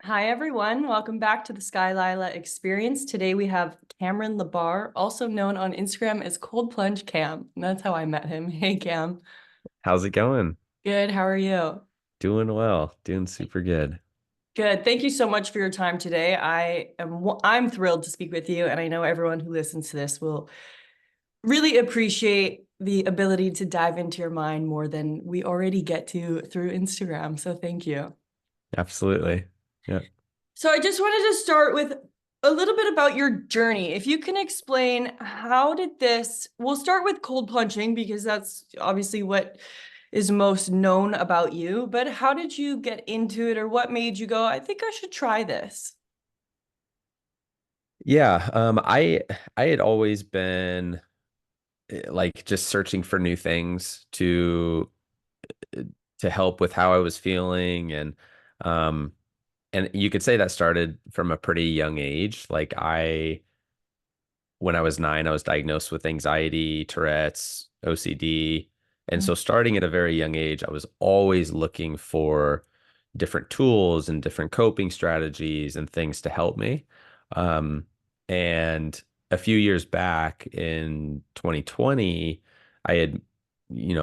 Hi, everyone. Welcome back to the Sky Lila Experience. Today we have Cameron Labar, also known on Instagram as Cold Plunge Cam. And that's how I met him. Hey, Cam. How's it going? Good. How are you? Doing well, doing super good. Good. Thank you so much for your time today. I'm thrilled to speak with you, and I know everyone who listens to this will really appreciate the ability to dive into your mind more than we already get to through Instagram. So thank you. Absolutely. Yeah. So I just wanted to start with a little bit about your journey. If you can explain we'll start with cold plunging because that's obviously what is most known about you, but how did you get into it or what made you go, I think I should try this? Yeah, I had always been like just searching for new things to help with how I was feeling um and you could say that started from a pretty young age. Like I when I was 9, I was diagnosed with anxiety, Tourette's, OCD. And so starting at a very young age, I was always looking for different tools and different coping strategies and things to help me. Um, and a few years back in 2020, I had,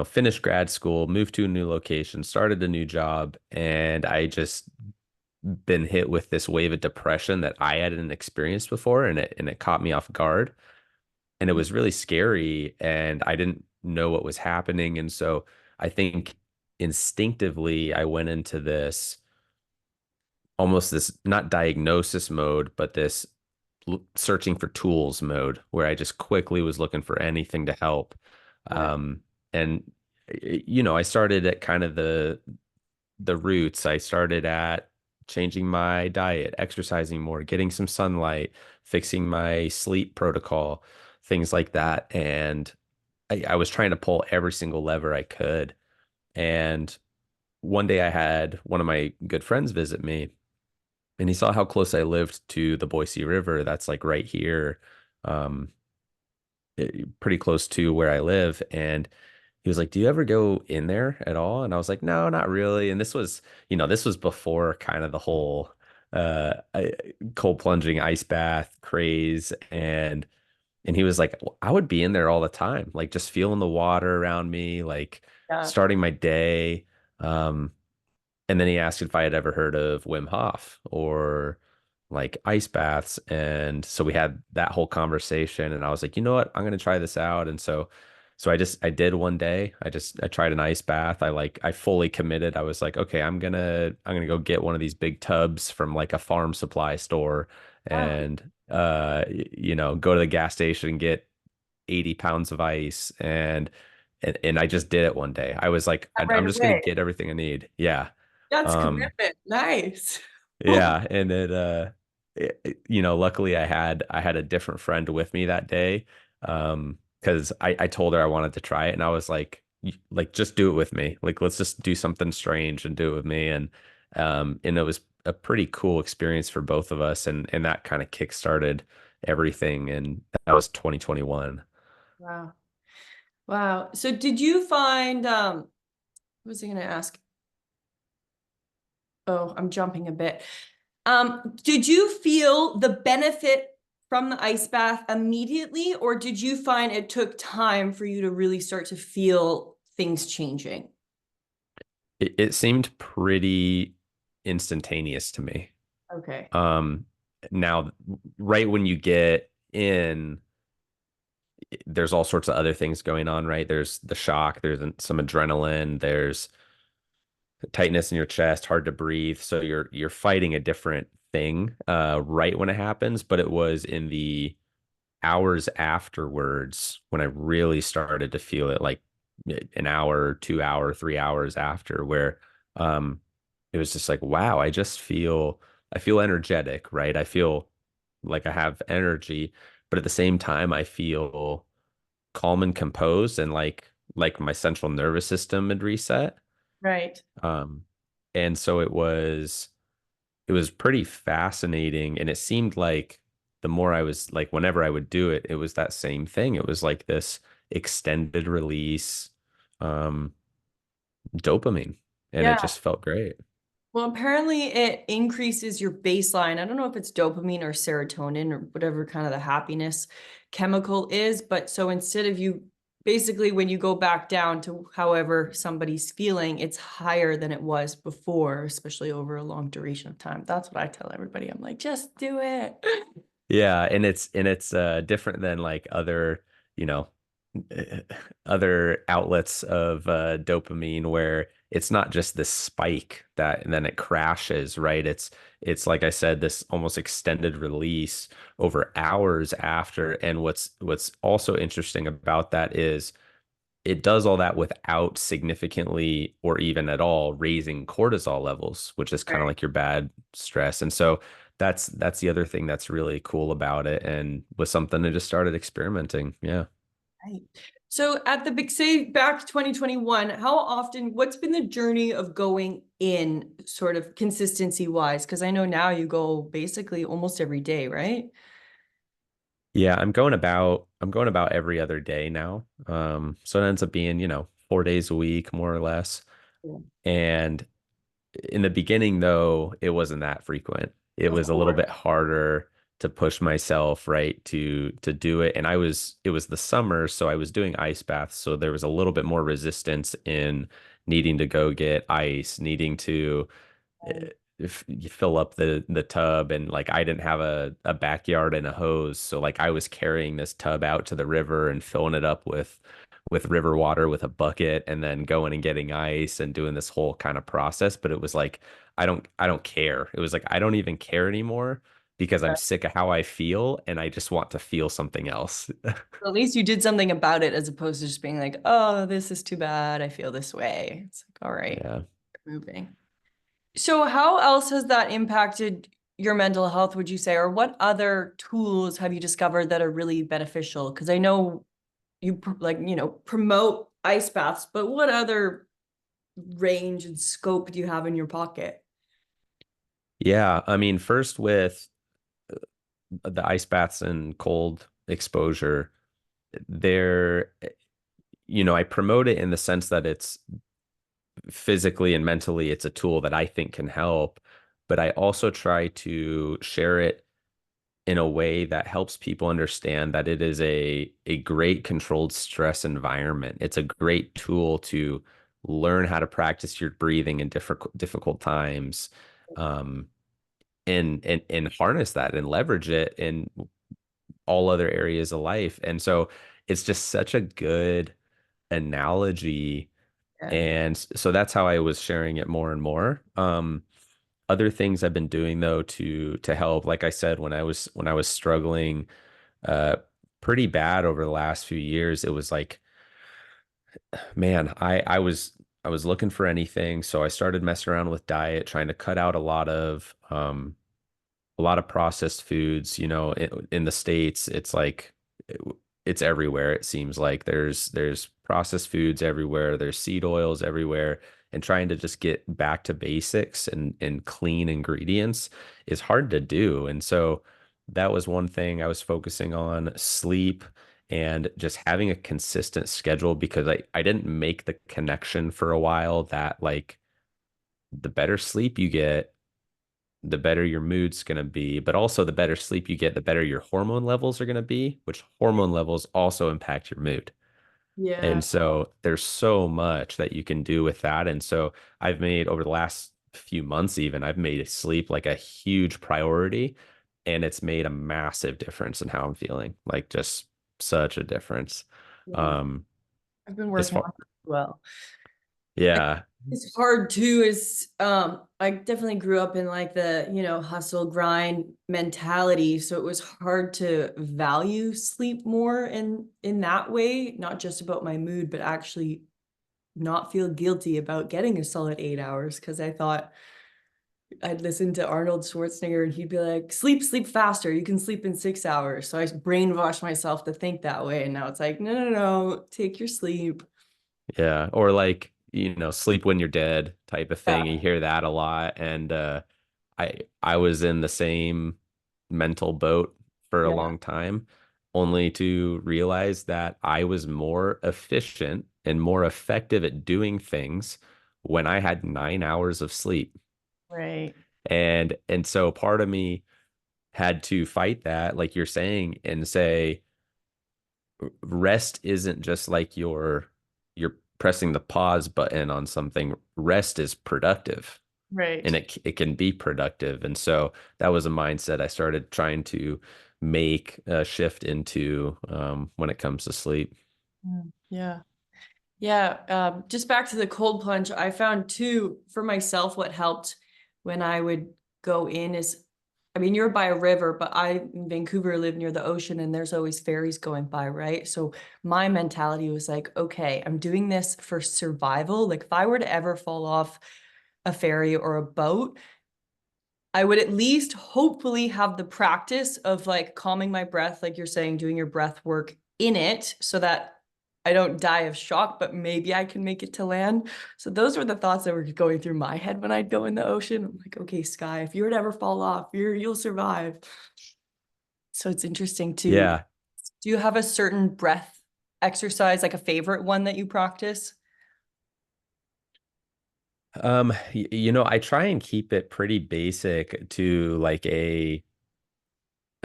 finished grad school, moved to a new location, started a new job, and I just been hit with this wave of depression that I hadn't experienced before, and it caught me off guard, and it was really scary, and I didn't know what was happening. And so I think instinctively I went into this almost this not diagnosis mode, but this searching for tools mode where I just quickly was looking for anything to help. Got it. Um, and I started at kind of the roots. I started at changing my diet, exercising more, getting some sunlight, fixing my sleep protocol, things like that. And I was trying to pull every single lever I could. And one day I had one of my good friends visit me, and he saw how close I lived to the Boise River. That's like right here, um, pretty close to where I live. And he was like, "Do you ever go in there at all?" And I was like, "No, not really." And this was before kind of the whole cold plunging ice bath craze. And he was like, "I would be in there all the time, like just feeling the water around me, like Yeah. starting my day." Um, and then he asked if I had ever heard of Wim Hof or like ice baths. And so we had that whole conversation, and I was like, "You know what? I'm going to try this out." And so I did one day. I tried an ice bath. I fully committed. I was like, "Okay, I'm going to go get one of these big tubs from like a farm supply store Wow. and go to the gas station and get 80 pounds of ice." And I just did it one day. I was like, Right I'm just going to away. get everything I need. Yeah. That's Um, commitment. Nice. yeah. And luckily I had a different friend with me that day. Because I told her I wanted to try it, and I was like, like, just do it with me. Like, let's just do something strange and do it with me." And it was a pretty cool experience for both of us. And that kind of kickstarted everything. And that was 2021. Wow. Wow. So did you find what was I gonna ask? Oh, I'm jumping a bit. Did you feel the benefit from the ice bath immediately, or did you find it took time for you to really start to feel things changing? It seemed pretty instantaneous to me. Okay. Um, Now, right when you get in, there's all sorts of other things going on, right? There's the shock, there's some adrenaline, there's tightness in your chest, hard to breathe. So you're fighting a different thing right when it happens, but it was in the hours afterwards when I really started to feel it, like an hour, 2 hour, 3 hours after, where um it was just like, wow, I feel energetic, right? I feel like I have energy, but at the same time I feel calm and composed, and like my central nervous system had reset. Right. Um and so it was pretty fascinating, and it seemed like the more I was like, whenever I would do it, it was that same thing. It was like this extended release um dopamine, and it Yeah. just felt great. Well, apparently it increases your baseline. I don't know if it's dopamine or serotonin or whatever kind of the happiness chemical is, but so instead of you basically when you go back down to however somebody's feeling, it's higher than it was before, especially over a long duration of time. That's what I tell everybody. I'm like, just do it. Yeah, and it's different than like other, you know, other outlets of dopamine where it's not just this spike that and then it crashes, right? It's like I said, this almost extended release over hours after. And what's also interesting about that is it does all that without significantly or even at all raising cortisol levels, which is kind of Right. like your bad stress. And so that's the other thing that's really cool about it and was something I just started experimenting. Yeah. Right. So at the big say back 2021, how often, what's been the journey of going in sort of consistency wise? Because I know now you go basically almost every day, right? Yeah, I'm going about every other day now. So it ends up being, 4 days a week, more or less. Yeah. And in the beginning, though, it wasn't that frequent. It Of was a little course. bit harder to push myself, right, to do it. And it was the summer, so I was doing ice baths, so there was a little bit more resistance in needing to go get ice, needing to if you fill up the tub, and like I didn't have a backyard and a hose, so like I was carrying this tub out to the river and filling it up with river water with a bucket and then going and getting ice and doing this whole kind of process. But it was like I don't care. It was like I don't even care anymore because I'm sick of how I feel and I just want to feel something else. At least you did something about it as opposed to just being like, oh, this is too bad. I feel this way. It's like, all right, Yeah. moving. So how else has that impacted your mental health, would you say? Or what other tools have you discovered that are really beneficial? Because I know you like, promote ice baths, but what other range and scope do you have in your pocket? Yeah, I mean, first with the ice baths and cold exposure, there, I promote it in the sense that it's physically and mentally, it's a tool that I think can help, but I also try to share it in a way that helps people understand that it is a great controlled stress environment. It's a great tool to learn how to practice your breathing in difficult times, um, and harness that and leverage it in all other areas of life. And so it's just such a good analogy. Yeah. And so that's how I was sharing it more and more. Other things I've been doing though to help, like I said, when I was struggling uh pretty bad over the last few years, it was like, man, I was looking for anything. So I started messing around with diet, trying to cut out a lot of processed foods. In the States, it's like it's everywhere. It seems like there's processed foods everywhere. There's seed oils everywhere. And trying to just get back to basics and clean ingredients is hard to do. And so that was one thing I was focusing on, sleep and just having a consistent schedule because I didn't make the connection for a while that like the better sleep you get, the better your mood's going to be, but also the better sleep you get, the better your hormone levels are going to be, which hormone levels also impact your mood. Yeah. And so there's so much that you can do with that. And so I've made over the last few months, even I've made sleep like a huge priority, and it's made a massive difference in how I'm feeling, like just such a difference. Yeah. Um, I've been as working far, on it as well. yeah, It's hard too, is I definitely grew up in like the, hustle grind mentality. So it was hard to value sleep more in that way, not just about my mood, but actually not feel guilty about getting a solid 8 hours. Cause I thought I'd listen to Arnold Schwarzenegger and he'd be like, sleep, sleep faster. You can sleep in 6 hours. So I brainwashed myself to think that way. And now it's like, no, no, no, take your sleep. yeah. Or like, sleep when you're dead type of thing. You Yeah. hear that a lot. And I was in the same mental boat for a Yeah. long time, only to realize that I was more efficient and more effective at doing things when I had 9 hours of sleep. Right. And so part of me had to fight that, like you're saying, and say rest isn't just like you're pressing the pause button on something. Rest is productive, and Right. it can be productive. And so that was a mindset I started trying to make a shift into when it comes to sleep. Yeah. Yeah, just back to the cold plunge, I found too for myself what helped when I would go in is, I mean, you're by a river, but I in Vancouver live near the ocean and there's always ferries going by, right? So my mentality was like, okay, I'm doing this for survival. Like if I were to ever fall off a ferry or a boat, I would at least hopefully have the practice of like calming my breath, like you're saying, doing your breath work in it so that I don't die of shock, but maybe I can make it to land. So those were the thoughts that were going through my head when I'd go in the ocean. I'm like, okay, Sky, if you were to ever fall off, you'll survive. So it's interesting to, Yeah. do you have a certain breath exercise, like a favorite one that you practice? I try and keep it pretty basic to like a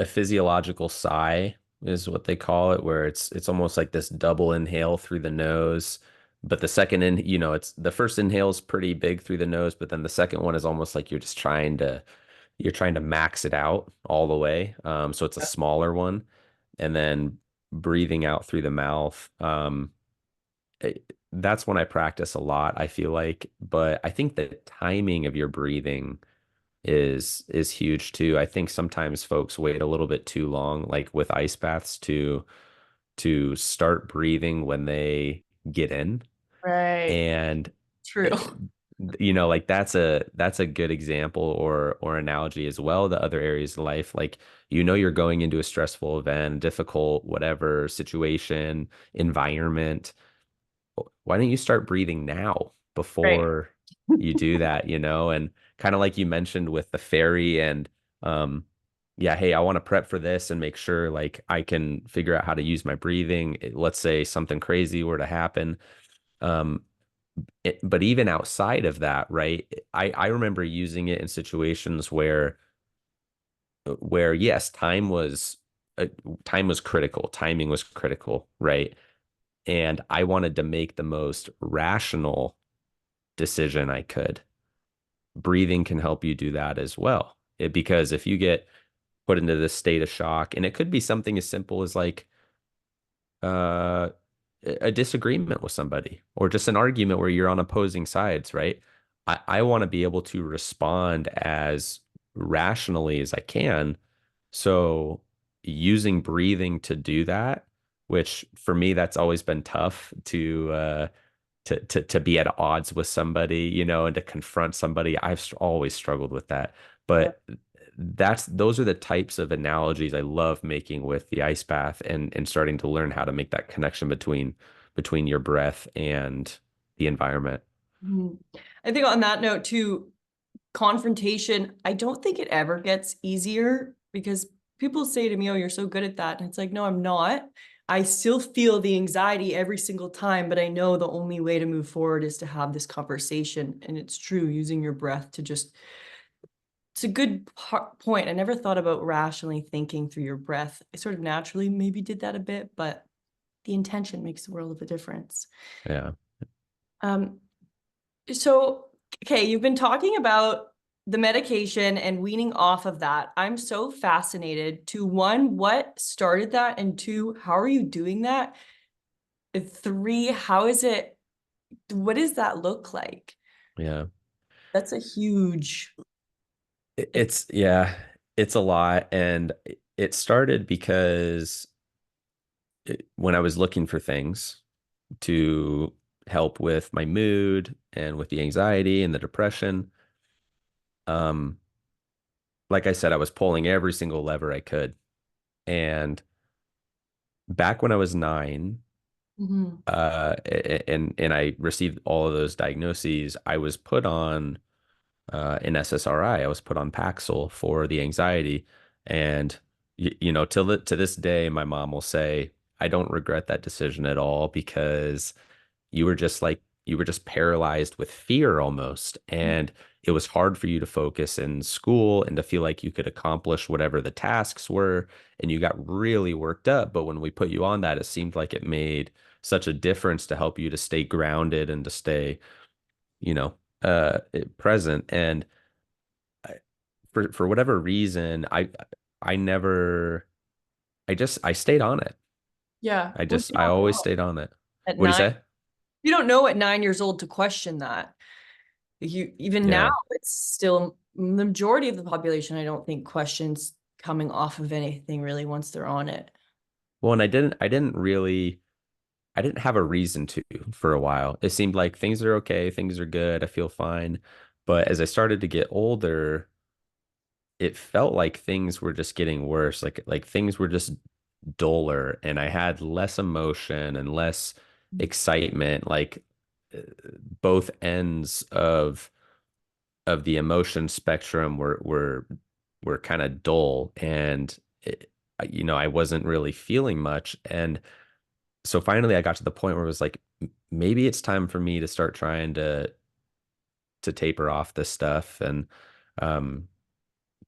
physiological sigh is what they call it, where it's almost like this double inhale through the nose. But the second it's the first inhale is pretty big through the nose, but then the second one is almost like you're trying to max it out all the way. So it's a smaller one, and then breathing out through the mouth. That's when I practice a lot, I feel like. But I think the timing of your breathing is huge too. I think sometimes folks wait a little bit too long, like with ice baths, to start breathing when they get in. Right. And True. uh, like that's a good example or analogy as well to other areas of life. Like you're going into a stressful event, difficult, whatever situation, environment. Why don't you start breathing now Right. before you do that, And kind of like you mentioned with the ferry and um yeah, hey, I want to prep for this and make sure like I can figure out how to use my breathing. Let's say something crazy were to happen. Um but even outside of that, right? I remember using it in situations where yes, uh, time was critical, timing was critical, right? And I wanted to make the most rational decision I could. Breathing can help you do that as well. Because if you get put into this state of shock, and it could be something as simple as like uh, a disagreement with somebody or just an argument where you're on opposing sides, right? I want to be able to respond as rationally as I can. So using breathing to do that, which for me, that's always been tough to be at odds with somebody, and to confront somebody. Always struggled with that. Yeah. But those are the types of analogies I love making with the ice bath and starting to learn how to make that connection between your breath and the environment. Mhm. I think on that note too, confrontation, I don't think it ever gets easier because people say to me, "Oh, you're so good at that." And it's like, "No, I'm not." I still feel the anxiety every single time, but I know the only way to move forward is to have this conversation. And it's true, using your breath to just, it's a good point. I never thought about rationally thinking through your breath. I sort of naturally maybe did that a bit, but the intention makes a world of a difference. Yeah. Um, So, okay, you've been talking about the medication and weaning off of that. I'm so fascinated to one, what started that? And two, how are you doing that? And three, how is it, what does that look like? Yeah. That's a huge, it's Yeah, it's a lot. And it started because when I was looking for things to help with my mood and with the anxiety and the depression, um, like I said, I was pulling every single lever I could. And back when I was 9, Mhm. and I received all of those diagnoses, I was put on an SSRI. I was put on Paxil for the anxiety. And to this day, my mom will say, I don't regret that decision at all because you were just like you were just paralyzed with fear almost. And it was hard for you to focus in school and to feel like you could accomplish whatever the tasks were. And you got really worked up. But when we put you on that, it seemed like it made such a difference to help you to stay grounded and to stay, you know, present. And I, for whatever reason, I never, I stayed on it. Yeah. Well, you I don't always know stayed on it. at What do you 9. say? You don't know at 9 years old to question that. You even now, Yeah. it's still the majority of the population, I don't think questions coming off of anything really once they're on it. Well, and I didn't have a reason to for a while. It seemed like things are okay, things are good, I feel fine. But as I started to get older, it felt like things were just getting worse. Like things were just duller and I had less emotion and less excitement. Like uh, both ends of the emotion spectrum were kind of dull and I wasn't really feeling much. And so finally I got to the point where it was like maybe it's time for me to start trying to taper off this stuff. And um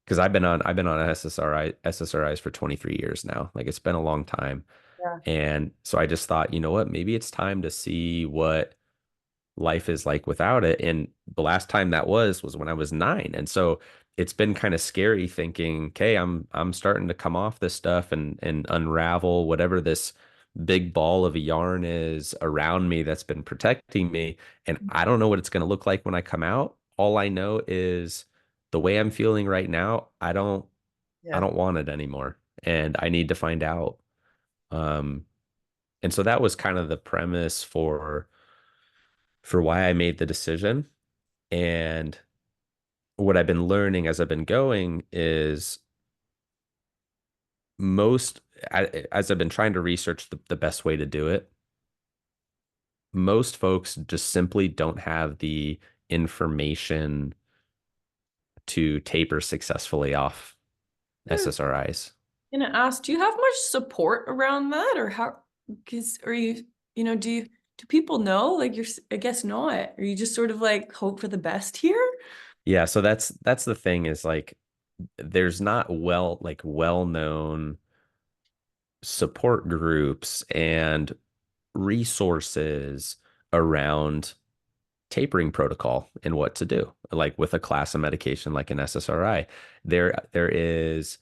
because I've been on SSRIs for 23 years now. Like it's been a long time. Yeah. And so I just thought, you know what, maybe it's time to see what life is like without it. And the last time that was when I was 9. And so it's been kind of scary thinking, okay, I'm starting to come off this stuff and unravel whatever this big ball of a yarn is around me that's been protecting me. And I don't know what it's going to look like when I come out. All I know is the way I'm feeling right now, I Yeah. don't want it anymore. And I need to find out. Um, and so that was kind of the premise for why I made the decision. And what I've been learning as I've been going is most, as I've been trying to research the best way to do it, most folks just simply don't have the information to taper successfully off I was SSRIs. gonna ask, do you have much support around that, or how? Because are you, do people know? Like I guess not. Or you just sort of like hope for the best here? Yeah, so that's the thing is like there's not well known support groups and resources around tapering protocol and what to do, like with a class of medication like an SSRI. There is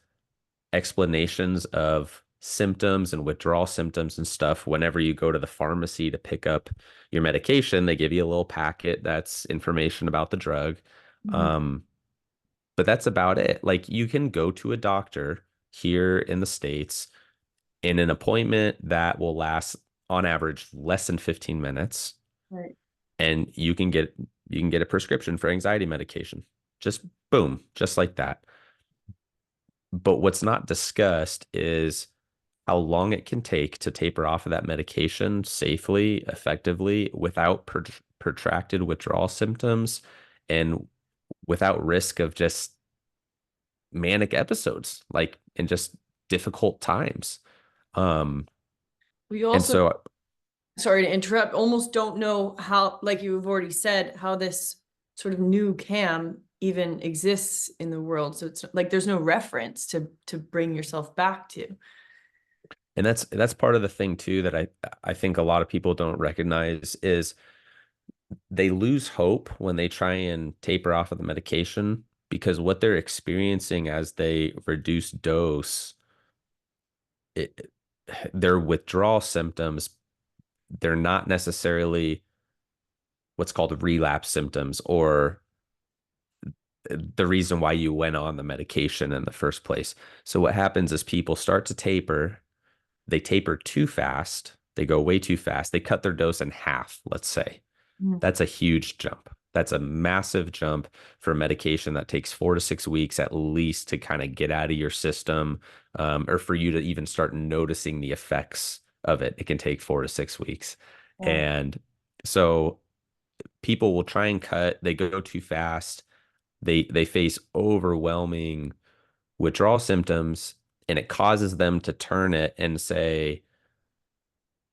explanations of symptoms and withdrawal symptoms and stuff. Whenever you go to the pharmacy to pick up your medication, they give you a little packet that's information about the drug. Mhm. Um, but that's about it. Like you can go to a doctor here in the States in an appointment that will last on average less than 15 minutes Right. and you can get a prescription for anxiety medication. Just boom, just like that. But what's not discussed is how long it can take to taper off of that medication safely, effectively, without protracted withdrawal symptoms and without risk of just manic episodes, like in just difficult times. Um, We and also, so sorry to interrupt, almost don't know how, like you've already said, how this sort of new cam even exists in the world. So it's like there's no reference to bring yourself back to. and that's part of the thing too that I think a lot of people don't recognize is they lose hope when they try and taper off of the medication because what they're experiencing as they reduce dose, it, their withdrawal symptoms, they're not necessarily what's called relapse symptoms or the reason why you went on the medication in the first place. So what happens is people start to taper, they taper too fast, they go way too fast, they cut their dose in half, let's say. Mhm. That's a huge jump. That's a massive jump for a medication that takes 4 to 6 weeks at least to kind of get out of your system, or for you to even start noticing the effects of it. It can take 4 to 6 weeks. Yeah. And so people will try and cut, they go too fast, they face overwhelming withdrawal symptoms, and it causes them to turn it and say,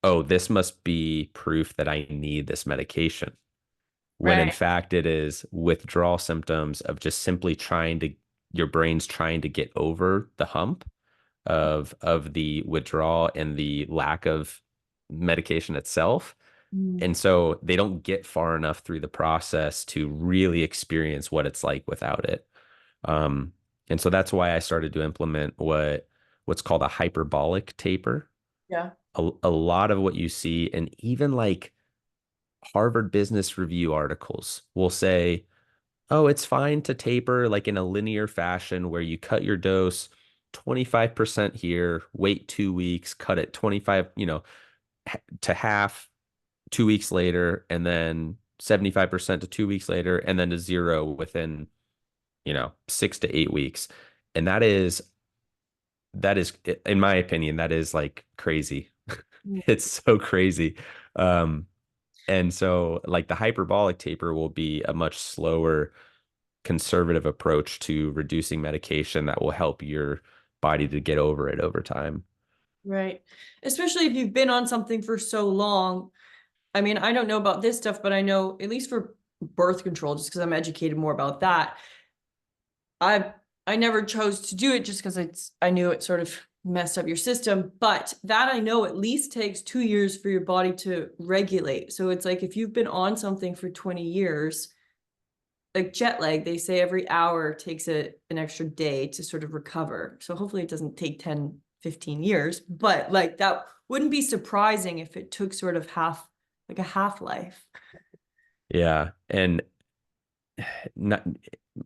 oh, this must be proof that I need this medication. When in Right. fact it is withdrawal symptoms of just simply your brain's trying to get over the hump of the withdrawal and the lack of medication itself. Mm. And so they don't get far enough through the process to really experience what it's like without it. Um, and so that's why I started to implement what's called a hyperbolic taper. Yeah. A lot of what you see, and even like Harvard Business Review articles will say, oh, it's fine to taper like in a linear fashion where you cut your dose 25% here, wait 2 weeks, cut it 25, to half 2 weeks later, and then 75% to 2 weeks later, and then to zero within, 6 to 8 weeks. And that is, in my opinion, that is like crazy. Mm. It's so crazy. Um, and so like the hyperbolic taper will be a much slower, conservative approach to reducing medication that will help your body to get over it over time. Right. Especially if you've been on something for so long. I mean, I don't know about this stuff, but I know at least for birth control, just because I'm educated more about that. I I never chose to do it just because I knew it sort of messed up your system. But that I know at least takes 2 years for your body to regulate. So it's like if you've been on something for 20 years, like jet lag, they say every hour takes an extra day to sort of recover. So hopefully it doesn't take 10, 15 years, but like that wouldn't be surprising if it took sort of like a half life. Yeah. Not,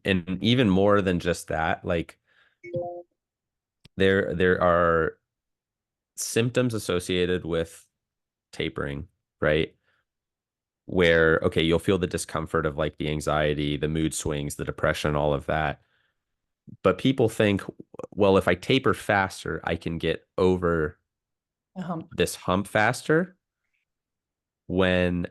and even more than just that, like there are symptoms associated with tapering, right? Where, okay, you'll feel the discomfort of like the anxiety, the mood swings, the depression, all of that. But people think, well, if I taper faster, I can get over Uh-huh. this hump faster when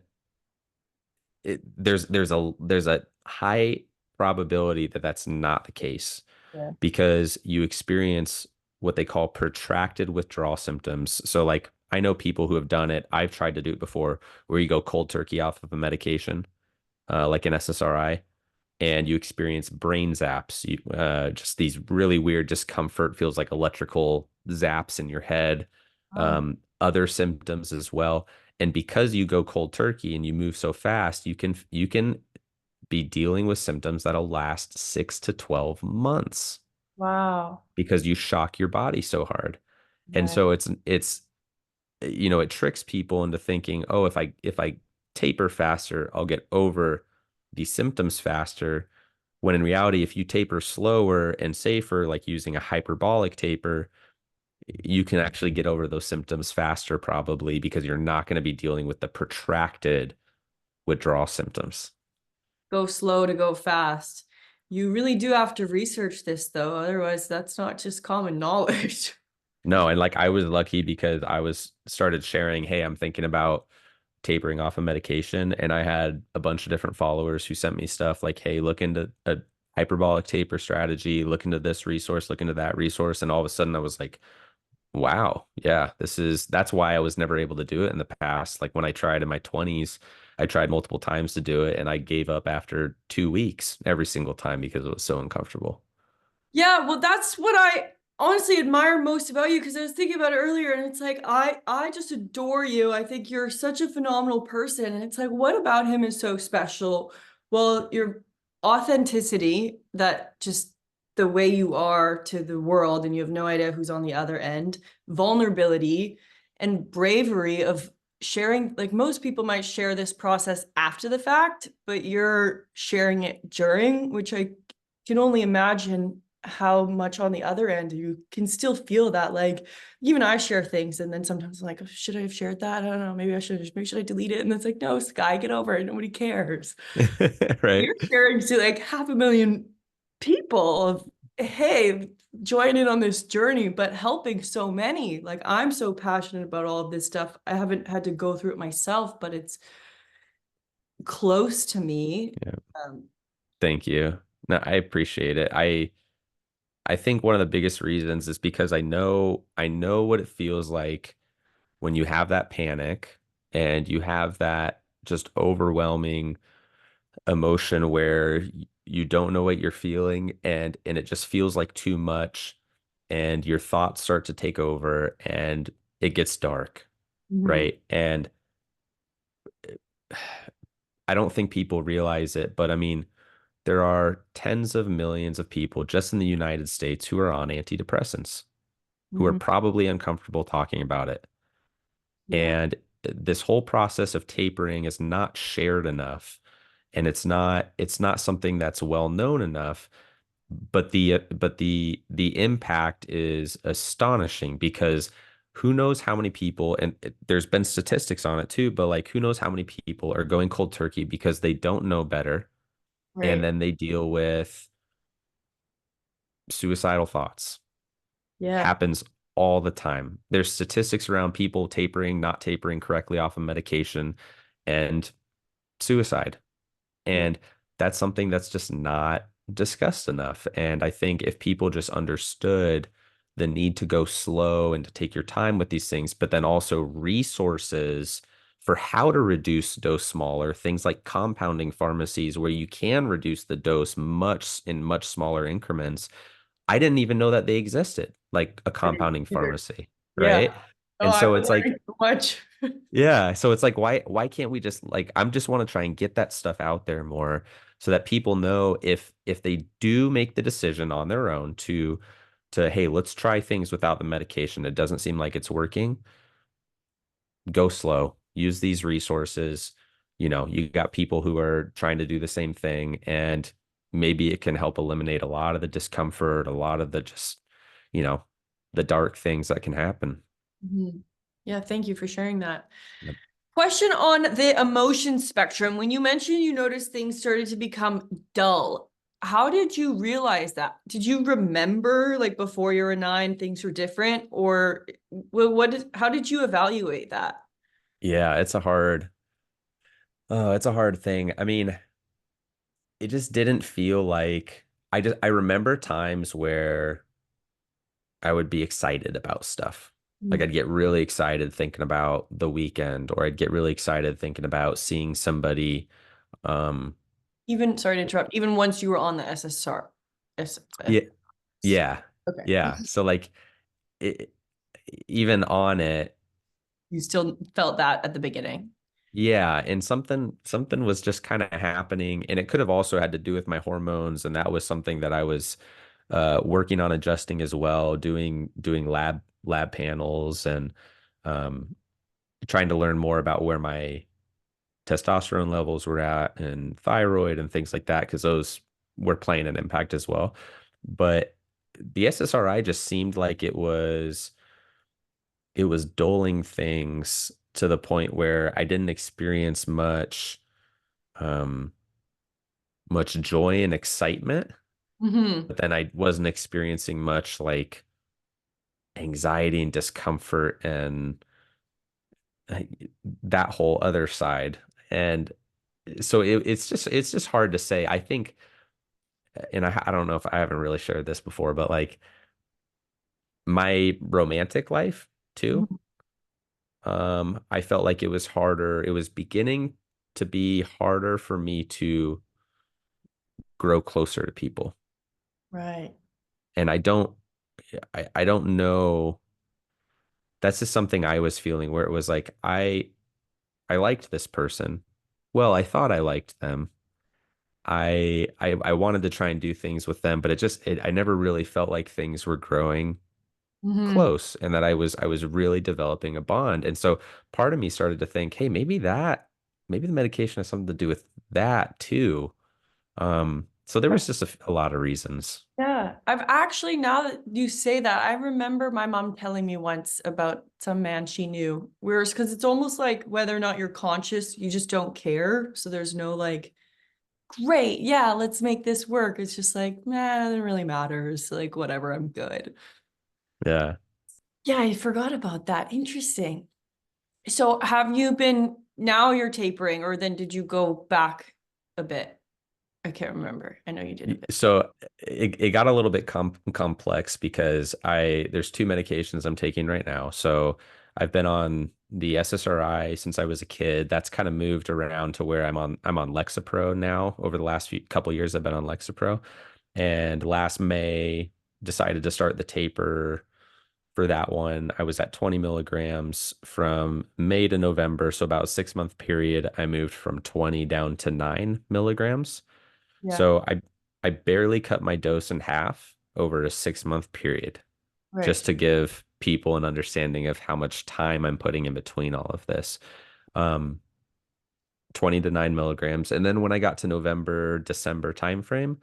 there's a high probability that that's not the case Yeah. because you experience what they call protracted withdrawal symptoms. So like I know people who have done it. I've tried to do it before where you go cold turkey off of a medication, like an SSRI, and you experience brain zaps, just these really weird discomfort, feels like electrical zaps in your head, Oh, other symptoms as well. And because you go cold turkey and you move so fast, you can be dealing with symptoms that'll last 6 to 12 months wow. because you shock your body so hard. And Right. so it tricks people into thinking, oh, if I taper faster, I'll get over these symptoms faster. When in reality, if you taper slower and safer, like using a hyperbolic taper, you can actually get over those symptoms faster, probably because you're not going to be dealing with the protracted withdrawal symptoms. Go slow to go fast. You really do have to research this though, otherwise that's not just common knowledge. No, and like I was lucky because I was started sharing, hey, I'm thinking about tapering off a medication, and I had a bunch of different followers who sent me stuff like, hey, look into a hyperbolic taper strategy, look into this resource, look into that resource, and all of a sudden I was like, wow, yeah, that's why I was never able to do it in the past. Like when I tried in my 20s, I tried multiple times to do it and I gave up after 2 weeks every single time because it was so uncomfortable. Yeah, well, that's what I honestly admire most about you because I was thinking about it earlier and it's like I just adore you. I think you're such a phenomenal person and it's like what about him is so special? Well, your authenticity, that just the way you are to the world and you have no idea who's on the other end, vulnerability and bravery of sharing, like most people might share this process after the fact, but you're sharing it during, which I can only imagine how much on the other end you can still feel that. Like even I share things and then sometimes I'm like, oh, should I have shared that? I don't know, maybe should I delete it? And it's like, no, Sky, get over it, nobody cares. Right? You're sharing to like 500,000 people of, hey, join in on this journey, but helping so many. Like I'm so passionate about all of this stuff. I haven't had to go through it myself, but it's close to me. Yeah. um, Thank you. No, I appreciate it. I think one of the biggest reasons is because I know what it feels like when you have that panic and you have that just overwhelming emotion where you don't know what you're feeling and it just feels like too much and your thoughts start to take over and it gets dark, Mhm. right? And I don't think people realize it, but I mean, there are tens of millions of people just in the United States who are on antidepressants, who are Mhm. probably uncomfortable talking about it. Yeah. And this whole process of tapering is not shared enough, and it's not something that's well known enough. But the impact is astonishing because who knows how many people, and there's been statistics on it too, but like who knows how many people are going cold turkey because they don't know better, and Right. then they deal with suicidal thoughts. Yeah. Happens all the time. There's statistics around people tapering, not tapering correctly off of medication, and suicide. Yeah. And that's something that's just not discussed enough. And I think if people just understood the need to go slow and to take your time with these things, but then also resources for how to reduce dose smaller, things like compounding pharmacies where you can reduce the dose much in much smaller increments. I didn't even know that they existed, like a I didn't compounding either. pharmacy, Yeah. right? Oh, And I'm so it's like, learning so much. yeah, so it's like why can't we just like I'm just want to try and get that stuff out there more so that people know if they do make the decision on their own to hey, let's try things without the medication. It doesn't seem like it's working. Go slow. Use these resources. You got people who are trying to do the same thing and maybe it can help eliminate a lot of the discomfort, a lot of the just, you know, the dark things that can happen. Mhm. Yeah, thank you for sharing that. Yep. Question on the emotion spectrum. When you mentioned you noticed things started to become dull, how did you realize that? Did you remember like before you were nine, things were different? Or how did you evaluate that? Yeah, it's a hard thing. I mean, it just didn't feel like I remember times where I would be excited about stuff. Like Mm. I'd get really excited thinking about the weekend, or I'd get really excited thinking about seeing somebody. Um, Even, sorry to interrupt, even once you were on the SSR. yeah, yeah, Okay. yeah. So like it, even on it, You still felt that at the beginning. yeah, and something was just kind of happening, and it could have also had to do with my hormones, and that was something that I was working on adjusting as well, doing lab panels and um, trying to learn more about where my testosterone levels were at and thyroid and things like that, because those were playing an impact as well. But the SSRI just seemed like it was dulling things to the point where I didn't experience um much joy and excitement, Hmm. but then I wasn't experiencing much like anxiety and discomfort and uh, that whole other side. And so it's just hard to say. I think, and I don't know if I haven't really shared this before, but like my romantic life too, I felt like it was harder. It was beginning to be harder for me to grow closer to people. Right. And I don't know. That's just something I was feeling where it was like I liked this person. Well, I thought I liked them. I wanted to try and do things with them, but I never really felt like things were growing Hmm. close and that I was really developing a bond. And so part of me started to think, hey, maybe the medication has something to do with that too. So there was just a lot of reasons. Yeah, I've actually, now that you say that, I remember my mom telling me once about some man she knew. Whereas, because it's almost like whether or not you're conscious, you just don't care. So there's no like, great, yeah, let's make this work. It's just like, nah, it doesn't really matters. Like, whatever, I'm good. Yeah. Yeah, I forgot about that. Interesting. So have you been, now you're tapering, or then did you go back a bit? I can't remember. I know you did a bit. So it got a little bit complex because there's two medications I'm taking right now. So I've been on the SSRI since I was a kid. That's kind of moved around to where I'm on Lexapro now. Over the last few couple years, I've been on Lexapro. And last May, decided to start the taper for that one. I was at 20 milligrams from May to November. So about a 6 month period, I moved from 20 down to 9 milligrams. Yeah. So I barely cut my dose in half over a 6 month period, just Right. to give people an understanding of how much time I'm putting in between all of this. Um, 20 to 9 milligrams. And then when I got to November, December timeframe,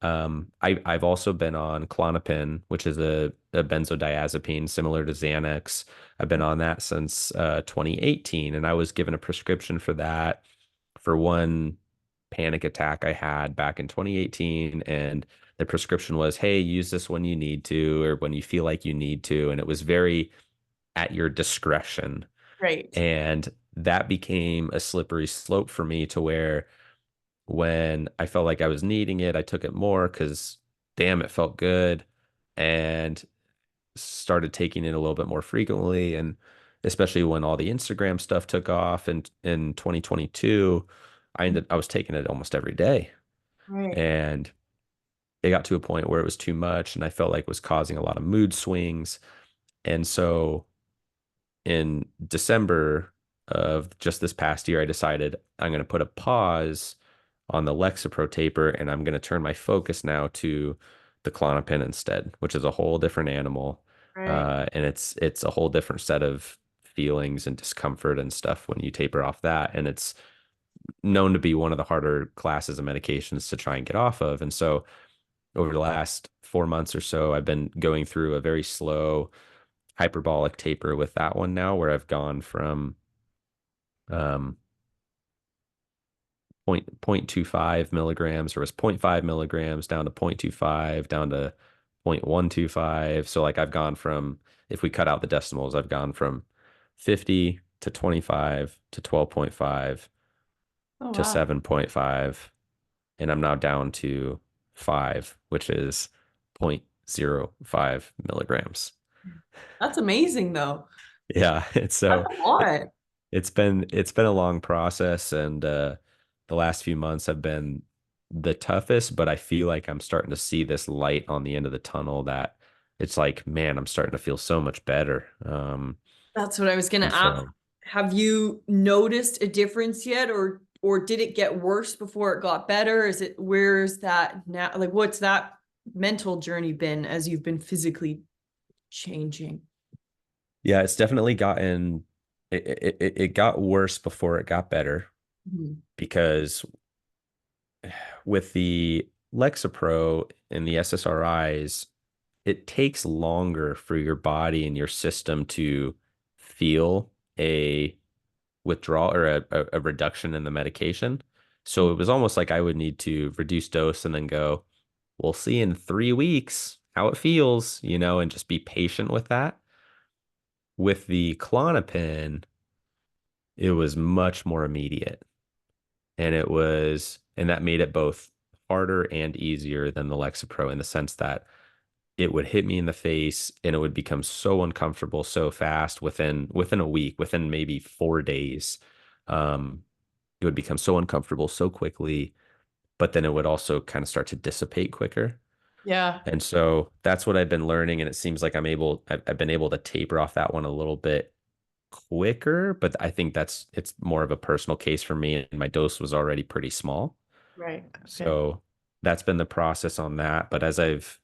I've also been on Klonopin, which is a benzodiazepine similar to Xanax. I've been on that since 2018, and I was given a prescription for that for one panic attack I had back in 2018. And the prescription was, hey, use this when you need to or when you feel like you need to. And it was very at your discretion. Right. And that became a slippery slope for me to where when I felt like I was needing it, I took it more because damn, it felt good, and started taking it a little bit more frequently. And especially when all the Instagram stuff took off in 2022, I was taking it almost every day. Right. And it got to a point where it was too much and I felt like it was causing a lot of mood swings. And so in December of just this past year, I decided I'm going to put a pause on the Lexapro taper and I'm going to turn my focus now to the Klonopin instead, which is a whole different animal. Right. And it's a whole different set of feelings and discomfort and stuff when you taper off that. And it's known to be one of the harder classes of medications to try and get off of. And so over the last 4 months or so, I've been going through a very slow hyperbolic taper with that one now, where I've gone from um, 0.25 milligrams, or was zero point 0.5 milligrams down to 0.25, down to 0.125. So like I've gone from, if we cut out the decimals, I've gone from 50 to 25 to 12.5 Oh, to wow. 7.5. And I'm now down to 5, which is 0.05 milligrams. That's amazing though. Yeah, it's That's so a lot. it's been a long process, and the last few months have been the toughest, but I feel like I'm starting to see this light on the end of the tunnel that it's like, man, I'm starting to feel so much better. That's what I was gonna And ask. so Have you noticed a difference yet, or did it get worse before it got better? Is it where's that now? Like, what's that mental journey been as you've been physically changing? yeah, it's definitely gotten it got worse before it got better, Mhm. because with the Lexapro and the SSRIs, it takes longer for your body and your system to feel a withdrawal or a reduction in the medication. So it was almost like I would need to reduce dose and then go, we'll see in 3 weeks how it feels, and just be patient with that. With the Klonopin, it was much more immediate. And that made it both harder and easier than the Lexapro in the sense that it would hit me in the face and it would become so uncomfortable so fast within a week, within maybe 4 days. Um, it would become so uncomfortable so quickly, but then it would also kind of start to dissipate quicker. Yeah. And so that's what I've been learning. And it seems like I've been able to taper off that one a little bit quicker, but I think it's more of a personal case for me. And my dose was already pretty small. Right. Okay. So that's been the process on that. But as I've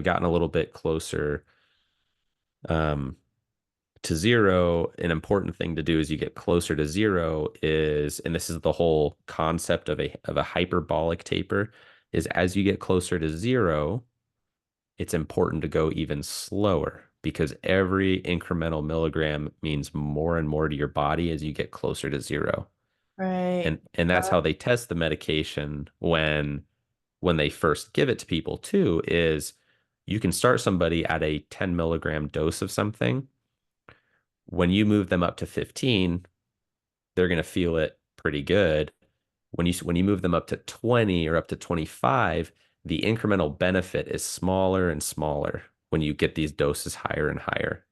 gotten a little bit closer um, to zero, an important thing to do as you get closer to zero is, and this is the whole concept of a hyperbolic taper, is as you get closer to zero, it's important to go even slower because every incremental milligram means more and more to your body as you get closer to zero. Right. And that's how they test the medication when they first give it to people too, is you can start somebody at a 10 milligram dose of something. When you move them up to 15, they're going to feel it pretty good. When you move them up to 20 or up to 25, the incremental benefit is smaller and smaller when you get these doses higher and higher.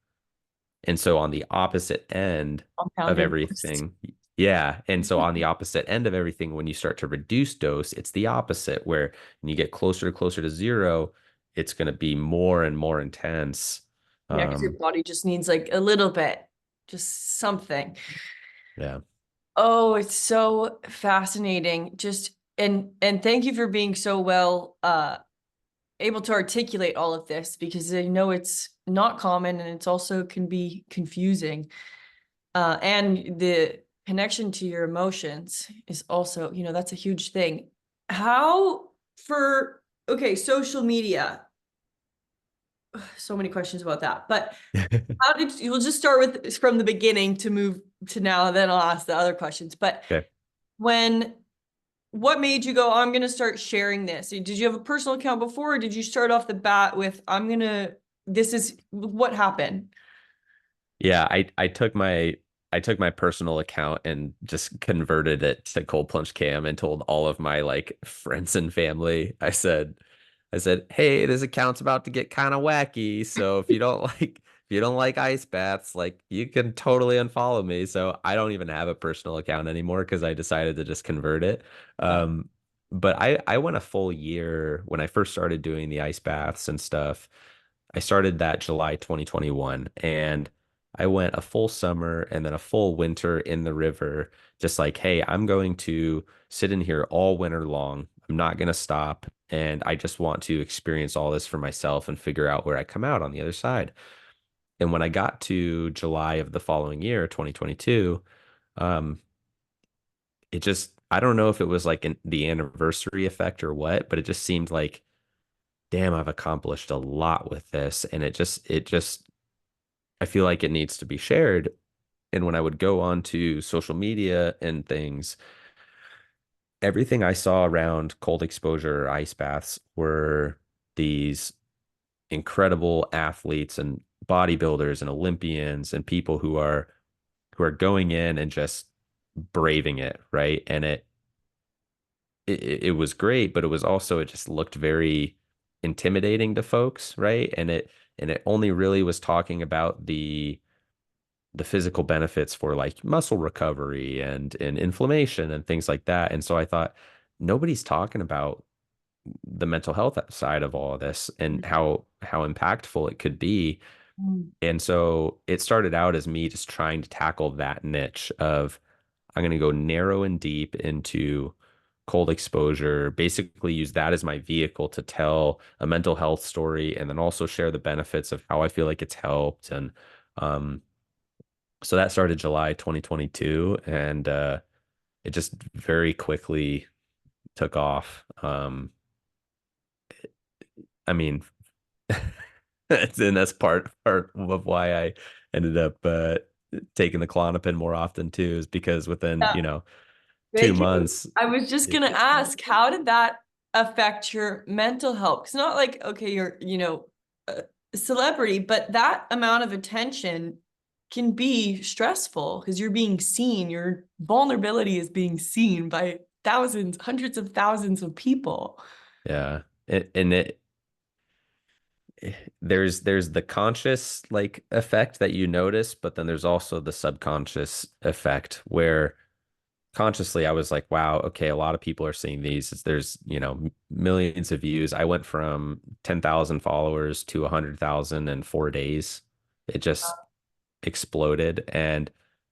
And so on the opposite end of Compound interest. everything, yeah. And so on the opposite end of everything, when you start to reduce dose, it's the opposite, where when you get closer to zero, it's going to be more and more intense. Yeah, because your Um, body just needs like a little bit, just something. yeah. Oh, it's so fascinating. Just and thank you for being so well able to articulate all of this because I know it's not common and it's also can be confusing. And the connection to your emotions is also, that's a huge thing. How for okay, social media. So many questions about that. But how did you, we'll just start with from the beginning to move to now, and then I'll ask the other questions. But Okay. when what made you go, I'm gonna start sharing this? Did you have a personal account before, or did you start off the bat with this is what happened? Yeah, I took my personal account and just converted it to Cold Plunge Cam and told all of my like friends and family. I said, "Hey, this account's about to get kind of wacky, so if you don't like ice baths, like you can totally unfollow me." So I don't even have a personal account anymore because I decided to just convert it. Yeah. Um, but I went a full year when I first started doing the ice baths and stuff. I started that July 2021, and I went a full summer and then a full winter in the river, just like, hey, I'm going to sit in here all winter long. I'm not going to stop. And I just want to experience all this for myself and figure out where I come out on the other side. And when I got to July of the following year, 2022, um, I don't know if it was like the anniversary effect or what, but it just seemed like, damn, I've accomplished a lot with this. And I feel like it needs to be shared. And when I would go on to social media and things, everything I saw around cold exposure or ice baths were these incredible athletes and bodybuilders and Olympians and people who are going in and just braving it, right? And it was great, but it just looked very intimidating to folks, right? And it only really was talking about the physical benefits for like muscle recovery and inflammation and things like that. And so I thought nobody's talking about the mental health side of all of this and how impactful it could be. Mm. And so it started out as me just trying to tackle that niche of I'm going to go narrow and deep into cold exposure, basically use that as my vehicle to tell a mental health story and then also share the benefits of how I feel like it's helped. And um, so that started July 2022, and it just very quickly took off. I mean, and that's part of why I ended up taking the Klonopin more often too, is because within, Yeah. two Thank you. months, I was just it, gonna ask, how did that affect your mental health? It's not like, okay, you're, a celebrity, but that amount of attention can be stressful because you're being seen. Your vulnerability is being seen by thousands, hundreds of thousands of people. yeah, and there's the conscious like effect that you notice, but then there's also the subconscious effect where consciously I was like, wow, okay, a lot of people are seeing these. There's, millions of views. I went from 10,000 followers to 100,000 in 4 days. It just exploded. And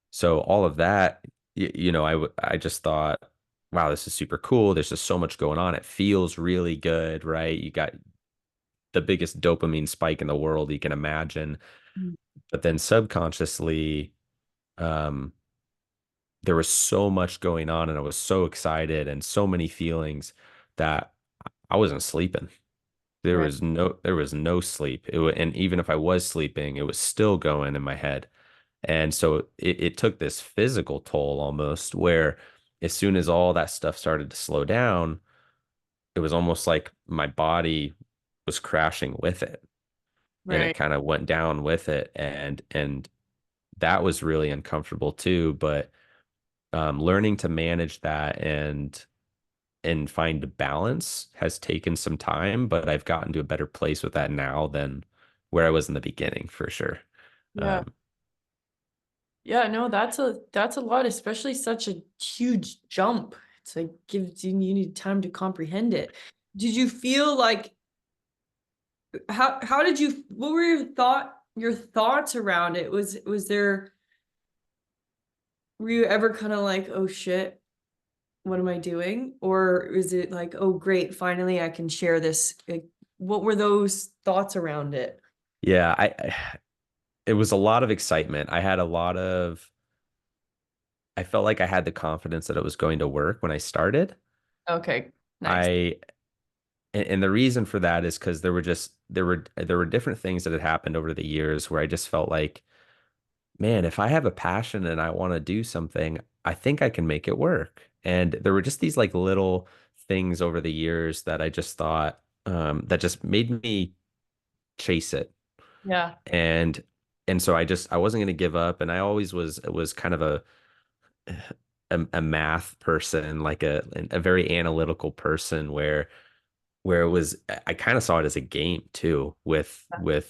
so all of that, I just thought, wow, this is super cool. There's just so much going on. It feels really good, right? You got the biggest dopamine spike in the world you can imagine. Mm. But then subconsciously, um, there was so much going on and I was so excited and so many feelings that I wasn't sleeping. Right. There was no sleep. And even if I was sleeping, it was still going in my head. And so it took this physical toll almost where as soon as all that stuff started to slow down, it was almost like my body was crashing with it and it Right. kind of went down with it. And that was really uncomfortable too. But learning to manage that and find balance has taken some time, but I've gotten to a better place with that now than where I was in the beginning for sure. Yeah. Um, Yeah, no, that's a lot, especially such a huge jump. It's like gives you need time to comprehend it. Did you feel like how did you what were your thoughts around it? Was there were you ever kind of like, oh shit, what am I doing? Or is it like, oh great, finally I can share this? Like, what were those thoughts around it? Yeah, it was a lot of excitement. I felt like I had the confidence that it was going to work when I started. Okay, nice. I and the reason for that is because there were different things that had happened over the years where I just felt like, man, if I have a passion and I want to do something, I think I can make it work. And there were just these like little things over the years that I just thought that just made me chase it. Yeah. And so I wasn't going to give up. And I always was kind of a math person, like a very analytical person where it was I kind of saw it as a game too with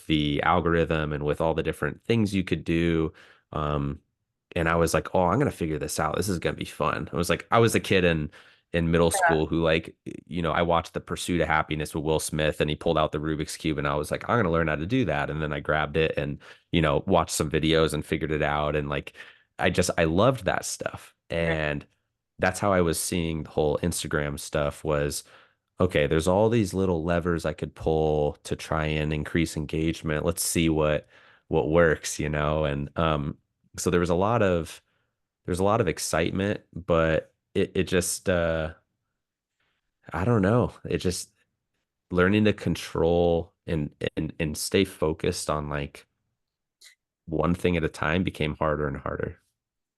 the algorithm and with all the different things you could do. Um, and I was like, oh, I'm gonna figure this out. This is gonna be fun. I was a kid in middle school who like, I watched The Pursuit of Happiness with Will Smith and he pulled out the Rubik's Cube and I was like, I'm gonna learn how to do that. And then I grabbed it and, watched some videos and figured it out. And like I loved that stuff. Right. And that's how I was seeing the whole Instagram stuff was okay, there's all these little levers I could pull to try and increase engagement. Let's see what works, And so there's a lot of excitement, but it just I don't know. It just learning to control and stay focused on like one thing at a time became harder and harder.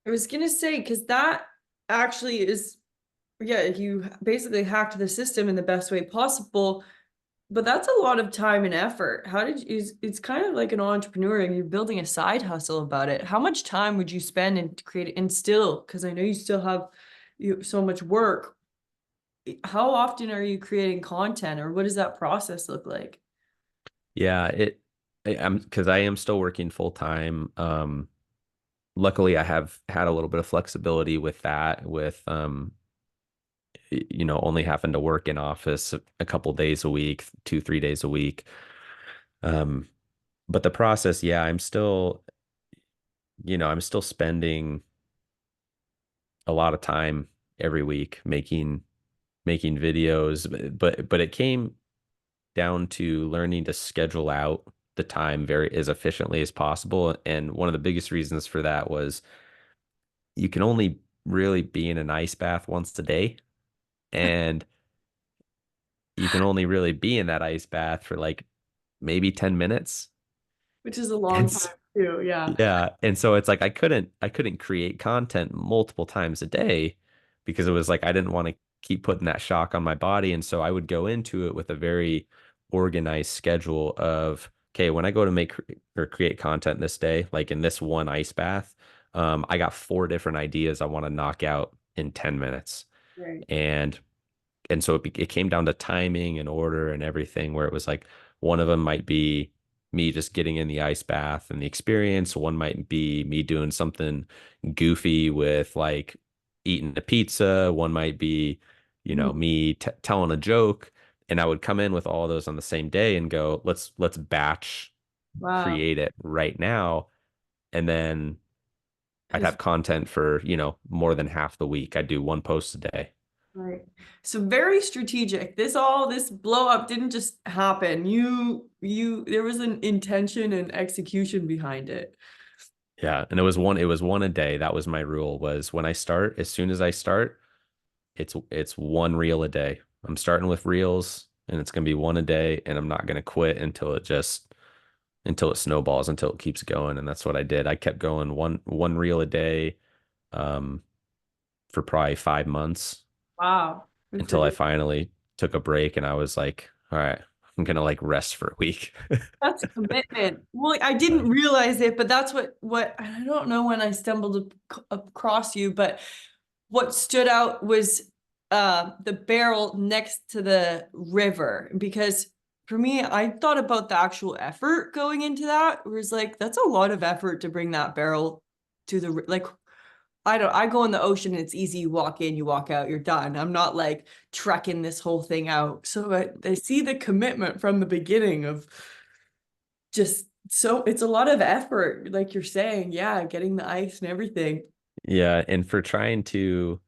I was gonna say, because that actually is, yeah, you basically hacked the system in the best way possible, but that's a lot of time and effort. How did you, it's kind of like an entrepreneur and you're building a side hustle about it. How much time would you spend in create and still, because I know you still have so much work. How often are you creating content or what does that process look like? Yeah, I'm because I am still working full time. Luckily I have had a little bit of flexibility with that with only having to work in office a couple days a week, 2, 3 days a week. Um, but the process, yeah, I'm still spending a lot of time every week making videos, but it came down to learning to schedule out the time very as efficiently as possible. And one of the biggest reasons for that was you can only really be in an ice bath once a day. And you can only really be in that ice bath for like maybe 10 minutes. Which is a long And time too. Yeah. yeah, and so it's like I couldn't create content multiple times a day because it was like I didn't want to keep putting that shock on my body. And so I would go into it with a very organized schedule of, okay, when I go to make or create content this day, like in this one ice bath, I got 4 different ideas I want to knock out in 10 minutes. Right. And so it came down to timing and order and everything where it was like one of them might be me just getting in the ice bath and the experience. One might be me doing something goofy with like eating a pizza. One might be, Mhm. me telling a joke. And I would come in with all of those on the same day and go, let's batch Wow. create it right now. And then I'd Has have content for, more than half the week. I'd do one post a day. Right. So very strategic. This blow up didn't just happen. There was an intention and execution behind it. Yeah, and it was one a day. That was my rule was when I start, as soon as I start, it's one reel a day. I'm starting with reels and it's gonna be one a day and I'm not gonna quit until it snowballs, until it keeps going. And that's what I did. I kept going one reel a day um for probably 5 months Wow. Good for until I you. finally took a break and I was like, all right, I'm gonna like rest for a week. That's commitment. Well, I didn't realize it, but that's what I don't know when I stumbled across you, but what stood out was the barrel next to the river because for me, I thought about the actual effort going into that. It was like that's a lot of effort to bring that barrel to the like I go in the ocean and it's easy. You walk in, you walk out, you're done. I'm not like trekking this whole thing out. So I see the commitment from the beginning of just so it's a lot of effort, like you're saying, yeah, getting the ice and everything. Yeah, and for trying to,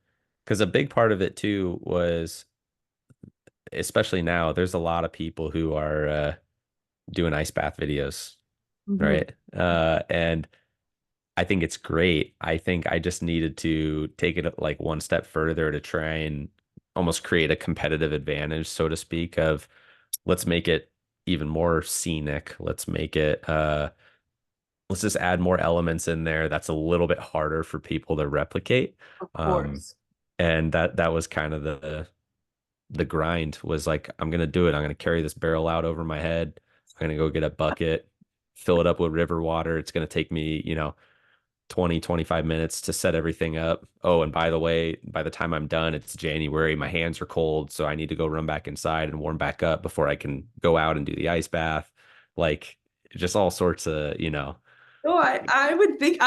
because a big part of it too was, especially now, there's a lot of people who are doing ice bath videos, Hmm. right? And I think it's great. I think I just needed to take it like one step further to try and almost create a competitive advantage, so to speak, of let's make it even more scenic. Let's just add more elements in there that's a little bit harder for people to replicate. Of Um, course. and that was kind of the grind was like, I'm gonna do it. I'm gonna carry this barrel out over my head. I'm gonna go get a bucket, fill it up with river water. It's gonna take me, 20, 25 minutes to set everything up. Oh, and by the way, by the time I'm done, it's January. My hands are cold, so I need to go run back inside and warm back up before I can go out and do the ice bath. Like just all sorts of, Oh, I would think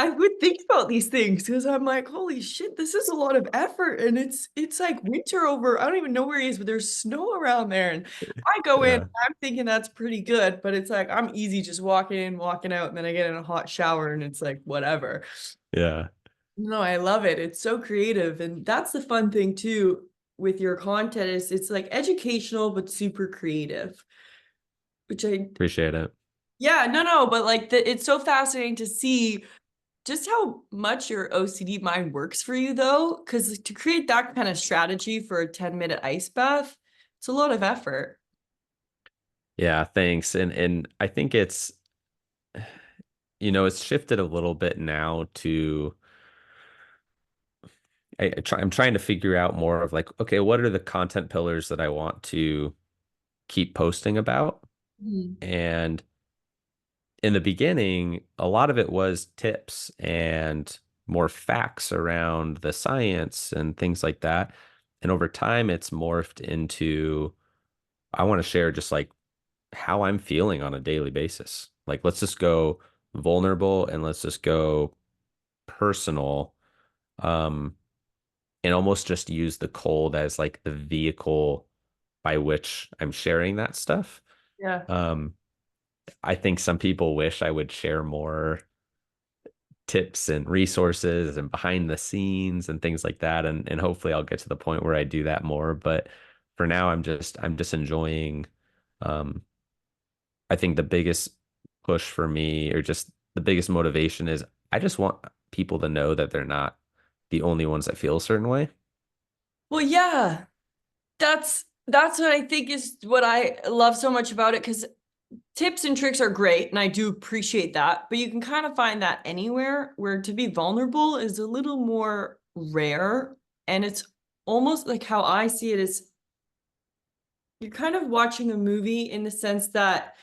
about these things because I'm like, holy shit, this is a lot of effort. And it's like winter over, I don't even know where he is, but there's snow around there. And I go in, yeah, I'm thinking that's pretty good, but it's like I'm easy just walking in, walking out, and then I get in a hot shower and it's like whatever. yeah, No, I love it. It's so creative. And that's the fun thing too with your content is it's like educational but super creative, which I appreciate it. yeah, no, but like it's so fascinating to see just how much your OCD mind works for you though, because to create that kind of strategy for a 10-minute ice bath, it's a lot of effort. Yeah, thanks. And I think it's shifted a little bit now to I'm trying to figure out more of like, okay, what are the content pillars that I want to keep posting about? Mhm. And in the beginning, a lot of it was tips and more facts around the science and things like that. And over time, it's morphed into I want to share just like how I'm feeling on a daily basis. Like, let's just go vulnerable and let's just go personal. Um, and almost just use the cold as like the vehicle by which I'm sharing that stuff. Yeah. Um, I think some people wish I would share more tips and resources and behind the scenes and things like that. And hopefully I'll get to the point where I do that more. But for now, I'm just enjoying um I think the biggest push for me or just the biggest motivation is I just want people to know that they're not the only ones that feel a certain way. Well, yeah, that's what I think is what I love so much about it because tips and tricks are great and I do appreciate that, but you can kind of find that anywhere where to be vulnerable is a little more rare and it's almost like how I see it is you're kind of watching a movie in the sense that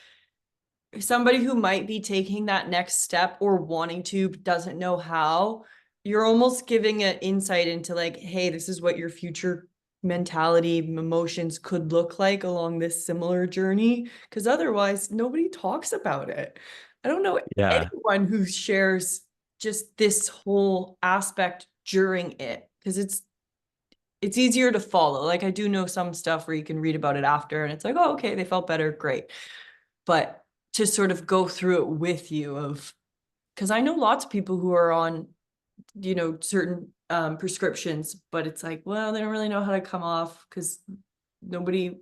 somebody who might be taking that next step or wanting to but doesn't know how, you're almost giving an insight into like, hey, this is what your future mentality, emotions could look like along this similar journey. Because otherwise, nobody talks about it. I don't know Yeah. anyone who shares just this whole aspect during it because it's easier to follow. Like I do know some stuff where you can read about it after and it's like, oh, okay, they felt better, great. But to sort of go through it with you of because I know lots of people who are on, certain prescriptions, but it's like, well, they don't really know how to come off because nobody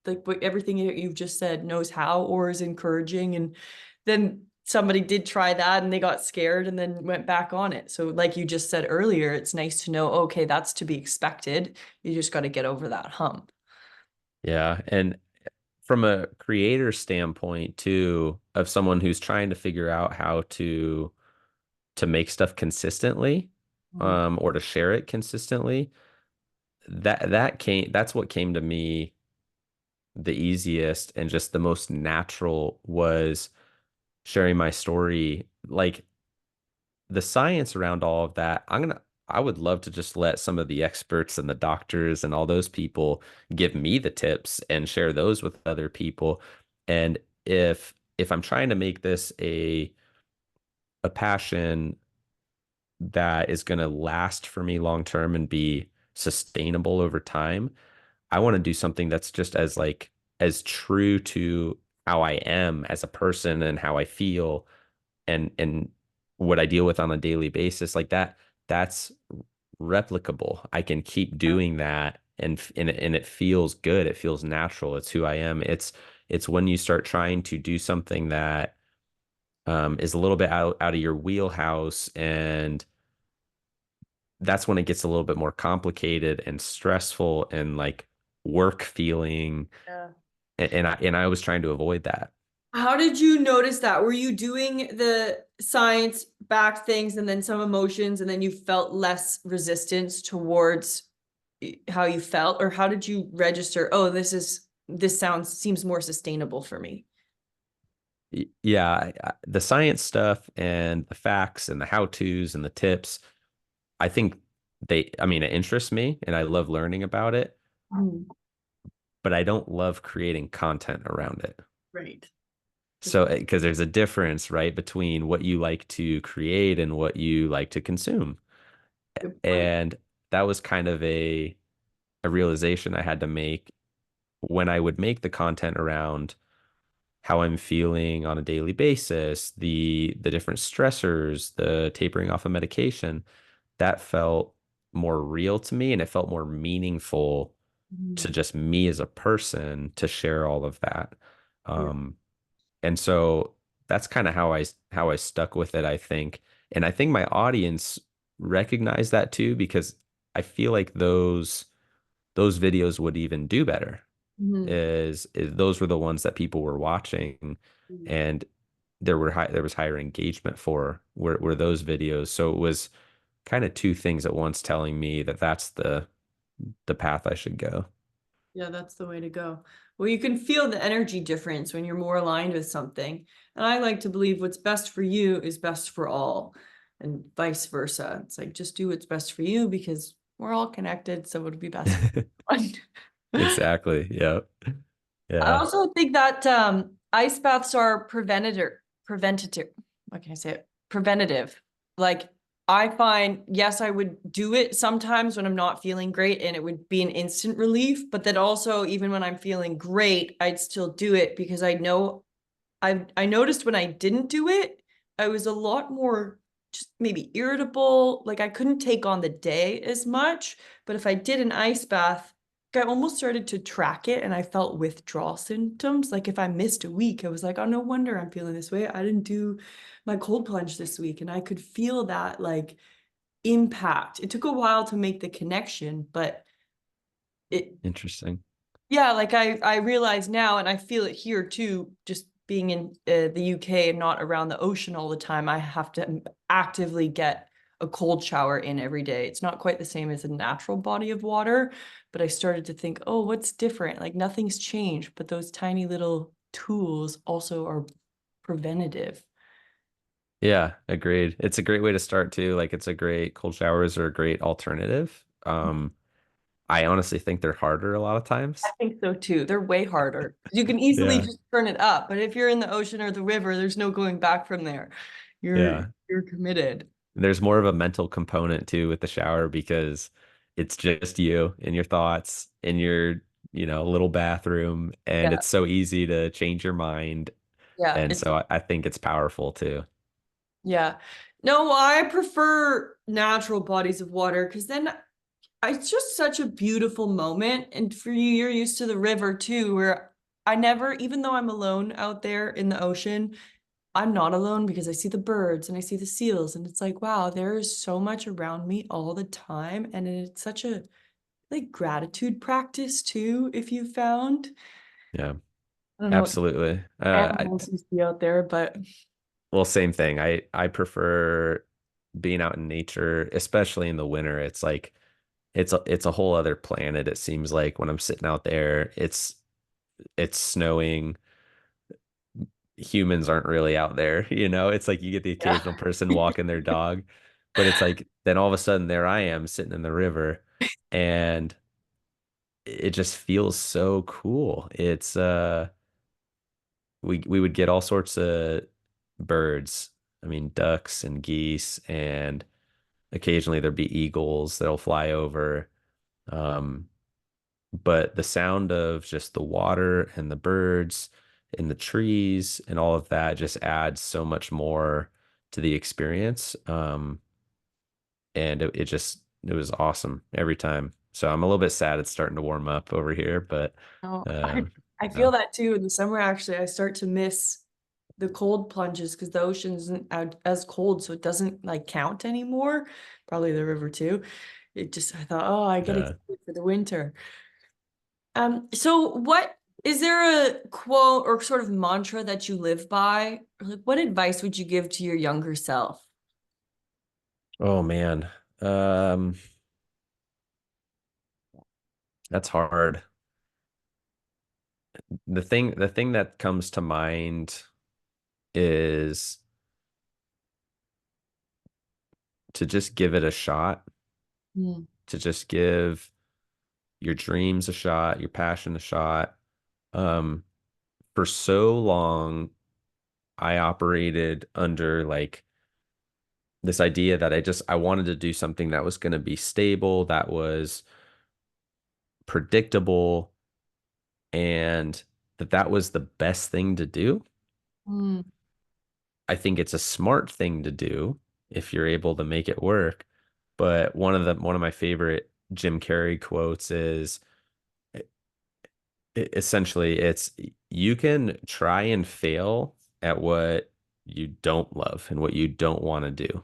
like what everything you've just said knows how or is encouraging. And then somebody did try that and they got scared and then went back on it. So like you just said earlier, it's nice to know, okay, that's to be expected. You just got to get over that hump. Yeah. And from a creator standpoint too, of someone who's trying to figure out how to make stuff consistently, Mhm. or to share it consistently, that's what came to me the easiest and just the most natural was sharing my story. Like the science around all of that, I would love to just let some of the experts and the doctors and all those people give me the tips and share those with other people. And if I'm trying to make this a passion that is going to last for me long term and be sustainable over time, I want to do something that's just as like as true to how I am as a person and how I feel and what I deal with on a daily basis like that. That's replicable. I can keep Yeah. doing that and it feels good. It feels natural. It's who I am. It's when you start trying to do something that is a little bit out of your wheelhouse, and that's when it gets a little bit more complicated and stressful and like work feeling. Yeah. And I was trying to avoid that. How did you notice that? Were you doing the science backed things and then some emotions, and then you felt less resistance towards how you felt? Or how did you register, oh, this sounds seems more sustainable for me? Yeah, the science stuff and the facts and the how-tos and the tips, I think I mean, it interests me and I love learning about it, Mm, but I don't love creating content around it. right. So, because there's a difference, right, between what you like to create and what you like to consume. Good point. And that was kind of a realization I had to make when I would make the content around how I'm feeling on a daily basis, the different stressors, the tapering off of medication, that felt more real to me and it felt more meaningful to Mm, just me as a person to share all of that. yeah. Um, and so that's kind of how I stuck with it, I think. And I think my audience recognized that too, because I feel like those videos would even do better. Mhm. Is those were the ones that people were watching, Mm. and there was higher engagement for were those videos. So it was kind of two things at once telling me that that's the path I should go. Yeah, that's the way to go. Well, you can feel the energy difference when you're more aligned with something. And I like to believe what's best for you is best for all, and vice versa. It's like just do what's best for you because we're all connected, so it'll be best for everyone. Exactly. Yeah. I Yeah. also think that ice baths are preventative. What can I say? Preventative. Like I find, yes, I would do it sometimes when I'm not feeling great and it would be an instant relief, but then also even when I'm feeling great, I'd still do it because I know I noticed when I didn't do it, I was a lot more just maybe irritable. Like I couldn't take on the day as much. But if I did an ice bath, I almost started to track it and I felt withdrawal symptoms. Like if I missed a week, I was like, oh, no wonder I'm feeling this way. I didn't do my cold plunge this week. And I could feel that like impact. It took a while to make the connection, but it Interesting. yeah, like I realize now, and I feel it here too, just being in the UK and not around the ocean all the time, I have to actively get a cold shower in every day. It's not quite the same as a natural body of water, but I started to think, oh, what's different? Like nothing's changed, but those tiny little tools also are preventative. Yeah, agreed. It's a great way to start too. Like it's a great cold showers are a great alternative. I honestly think they're harder a lot of I times. think so too. They're way harder. You can easily Yeah. just turn it up, but if you're in the ocean or the river, there's no going back from there. You're Yeah. you're committed. There's more of a mental component too with the shower because it's just you and your thoughts in your, little bathroom, and Yeah, it's so easy to change your mind. yeah, And so I think it's powerful too. yeah. No, I prefer natural bodies of water because then it's just such a beautiful moment. And for you, you're used to the river too, where I never, even though I'm alone out there in the ocean, I'm not alone because I see the birds and I see the seals, and it's like, wow, there is so much around me all the time. And it's such a like gratitude practice too, if you found. Yeah, I don't know what absolutely. animals you see out there, but Well, same thing. I prefer being out in nature, especially in the winter. It's like it's a whole other planet. It seems like when I'm sitting out there, it's snowing. Humans aren't really out there, you know? It's like you get the yeah. occasional person walking their dog, but it's like then all of a sudden there I am sitting in the river and it just feels so cool. We would get all sorts of birds. I mean, ducks and geese and occasionally there'd be eagles that'll fly over. Um, but the sound of just the water and the birds and the trees and all of that just adds so much more to the experience. And it was awesome every time. So I'm a little bit sad it's starting to warm up over here, but Oh, uh, I feel no, that too. In the summer, actually, I start to miss the cold plunges because the ocean isn't as cold, so it doesn't like count anymore. Probably the river too. It just, I thought, oh, I get uh, excited for the winter. So what is there a quote or sort of mantra that you live by? Or like, what advice would you give to your younger self? oh man, um, that's hard. The thing that comes to mind is to just give it a shot, Mm, to just give your dreams a shot, your passion a shot. Um, for so long, I operated under like this idea that I wanted to do something that was going to be stable, that was predictable, and that was the best thing to do. mm, I think it's a smart thing to do if you're able to make it work. But one of my favorite Jim Carrey quotes is essentially it's you can try and fail at what you don't love and what you don't want to do.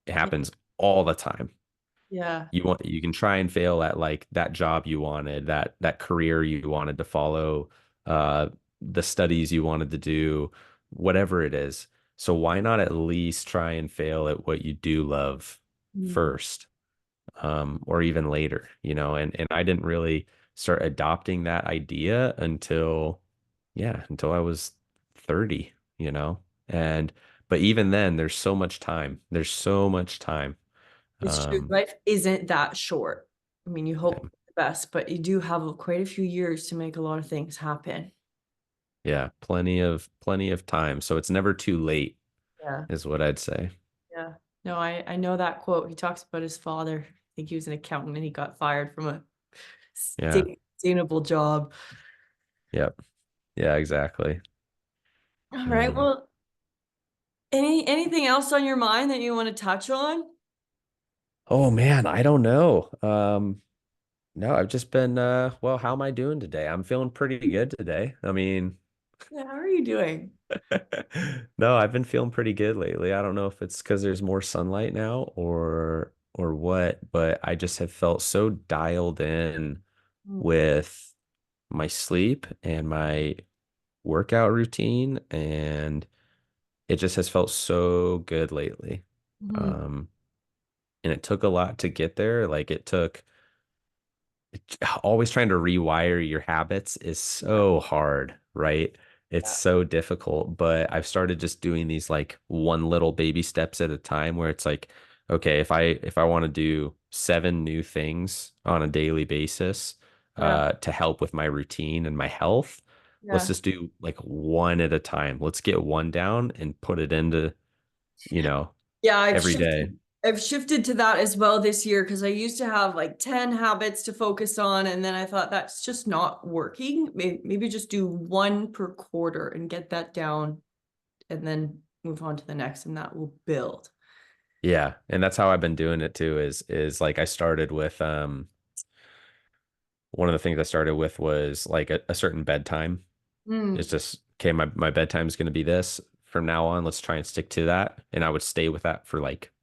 It yeah, happens all the time. yeah, You can try and fail at like that job you wanted, that career you wanted to follow, uh the studies you wanted to do, whatever it is. So why not at least try and fail at what you do love mm, first? Or even later, you know, and I didn't really start adopting that idea until, yeah, until I was 30, you know, and but even then, there's so much time. There's so much time. it's true. Um, Life isn't that short. I mean, you hope yeah, the best, but you do have quite a few years to make a lot of things happen. yeah, plenty of time. So it's never too late, Yeah. is what I'd say. Yeah. No, I know that quote. He talks about his father. I think he was an accountant and he got fired from a Yeah, sustainable job. yep, yeah, exactly. All right. Um, Well, anything else on your mind that you want to touch on? oh man, I don't know. No, I've just been well, how am I doing today? I'm feeling pretty good today. I mean, Yeah, how are you doing? no, I've been feeling pretty good lately. I don't know if it's because there's more sunlight now or what, but I just have felt so dialed in Mm, with my sleep and my workout routine, and it just has felt so good lately. mhm. Um, and it took a lot to get there. Like it took always trying to rewire your habits is so hard, right? It's Yeah. so difficult, but I've started just doing these like one little baby steps at a time where it's like, okay, if I want to do 7 new things on a daily basis Yeah. to help with my routine and my health, let's Yeah. just do like one at a time. Let's get one down and put it into, you know, Yeah, every day. I've shifted to that as well this year because I used to have like 10 habits to focus on and then I thought that's just not working. Maybe just do one per quarter and get that down and then move on to the next and that will build. Yeah, and that's how I've been doing it too is like I started with one of the things I started with was like a certain bedtime. It's Mm, just, okay, my bedtime is going to be this from now on. Let's try and stick to that. And I would stay with that for like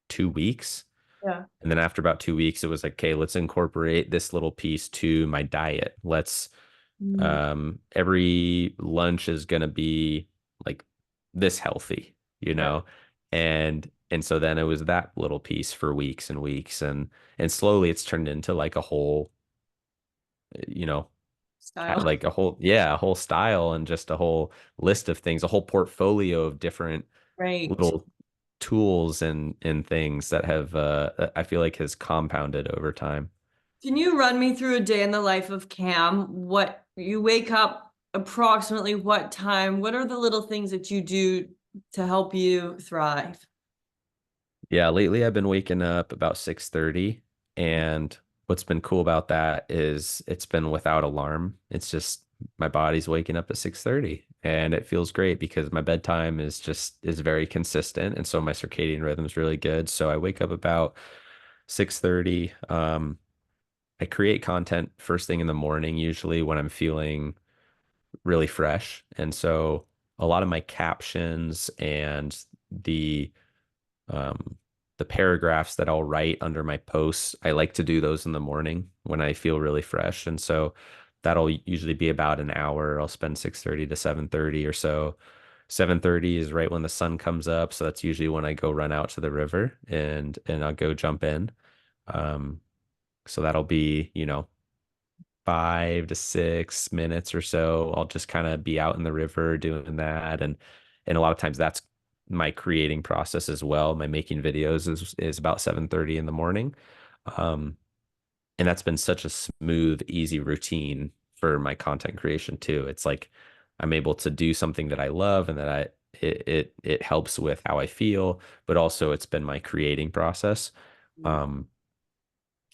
2 weeks. yeah. And then after about 2 weeks, it was like, okay, let's incorporate this little piece to my diet. Let's, Mm, every lunch is going to be like this healthy, you yeah. know? And so then it was that little piece for weeks and weeks. And slowly it's turned into like a whole, you know, Style. like a whole, yeah, a whole style and just a whole list of things, a whole portfolio of different Right. little tools and things that have I feel like has compounded over time. Can you run me through a day in the life of Cam? What you wake up approximately what time? What are the little things that you do to help you thrive? Yeah, lately I've been waking up about 6:30, and what's been cool about that is it's been without alarm. It's just my body's waking up at 6:30 and it feels great because my bedtime is very consistent, and so my circadian rhythm is really good. So I wake up about 6:30. I create content first thing in the morning usually when I'm feeling really fresh. And so a lot of my captions and the um, the paragraphs that I'll write under my posts, I like to do those in the morning when I feel really fresh. And so that'll usually be about an hour. I'll spend 6:30 to 7:30 or so. 7:30 is right when the sun comes up, so that's usually when I go run out to the river and I'll go jump in. Um, so that'll be, 5 to 6 minutes or so. I'll just kind of be out in the river doing that. And a lot of times that's my creating process as well. My making videos is about 7:30 in the morning. Um, and that's been such a smooth, easy routine for my content creation too. It's like I'm able to do something that I love and that it helps with how I feel, but also it's been my creating process. Um,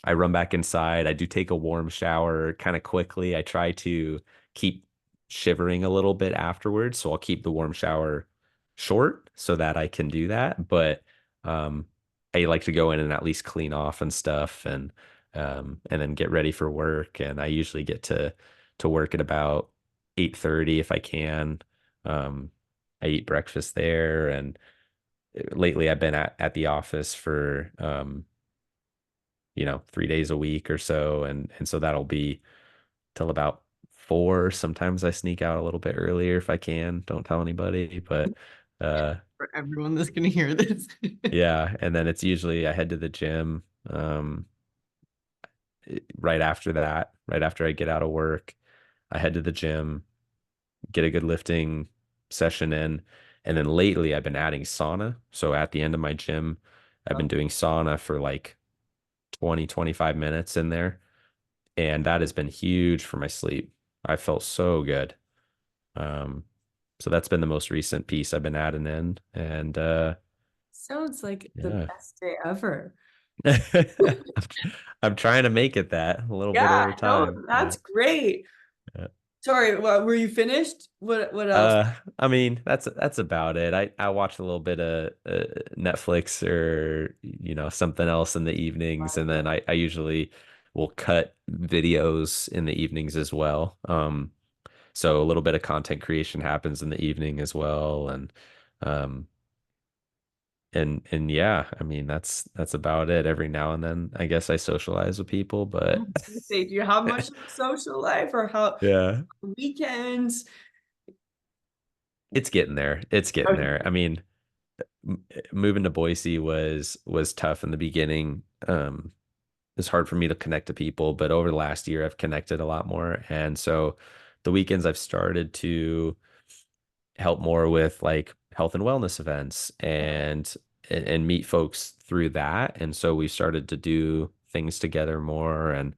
I run back inside. I do take a warm shower kind of quickly. I try to keep shivering a little bit afterwards, so I'll keep the warm shower short so that I can do that. But um, I like to go in and at least clean off and stuff, and then get ready for work. And I usually get to work at about 8:30 if I can. Um, I eat breakfast there, and lately I've been at the office for 3 days a week or so. And so that'll be till about 4. Sometimes I sneak out a little bit earlier if I can. Don't tell anybody, but uh For everyone that's gonna hear this. yeah, and then it's usually I head to the gym right after that, right after I get out of work. I head to the gym, get a good lifting session in, and then lately I've been adding sauna. So at the end of my gym, I've been doing sauna for like 20, 25 minutes in there. And that has been huge for my sleep. I felt so good. Um, so that's been the most recent piece I've been adding in, and Sounds like the yeah, best day ever. I'm trying to make it that a little bit at Yeah, a no, time. Yeah. that's great. Yeah. Sorry, were you finished? What else? I mean, that's about it. I watch a little bit of Netflix or something else in the evenings, and then I usually will cut videos in the evenings as well. So a little bit of content creation happens in the evening as well, um and yeah, I mean that's about it. Every now and then I guess I socialize with people, I but was gonna say, do you have much of a social life or how yeah, weekends? it's getting there. It's getting Okay. there. I mean, moving to Boise was tough in the beginning. It's hard for me to connect to people, but over the last year I've connected a lot more. And so the weekends I've started to help more with like health and wellness events and meet folks through that. And so we started to do things together more. And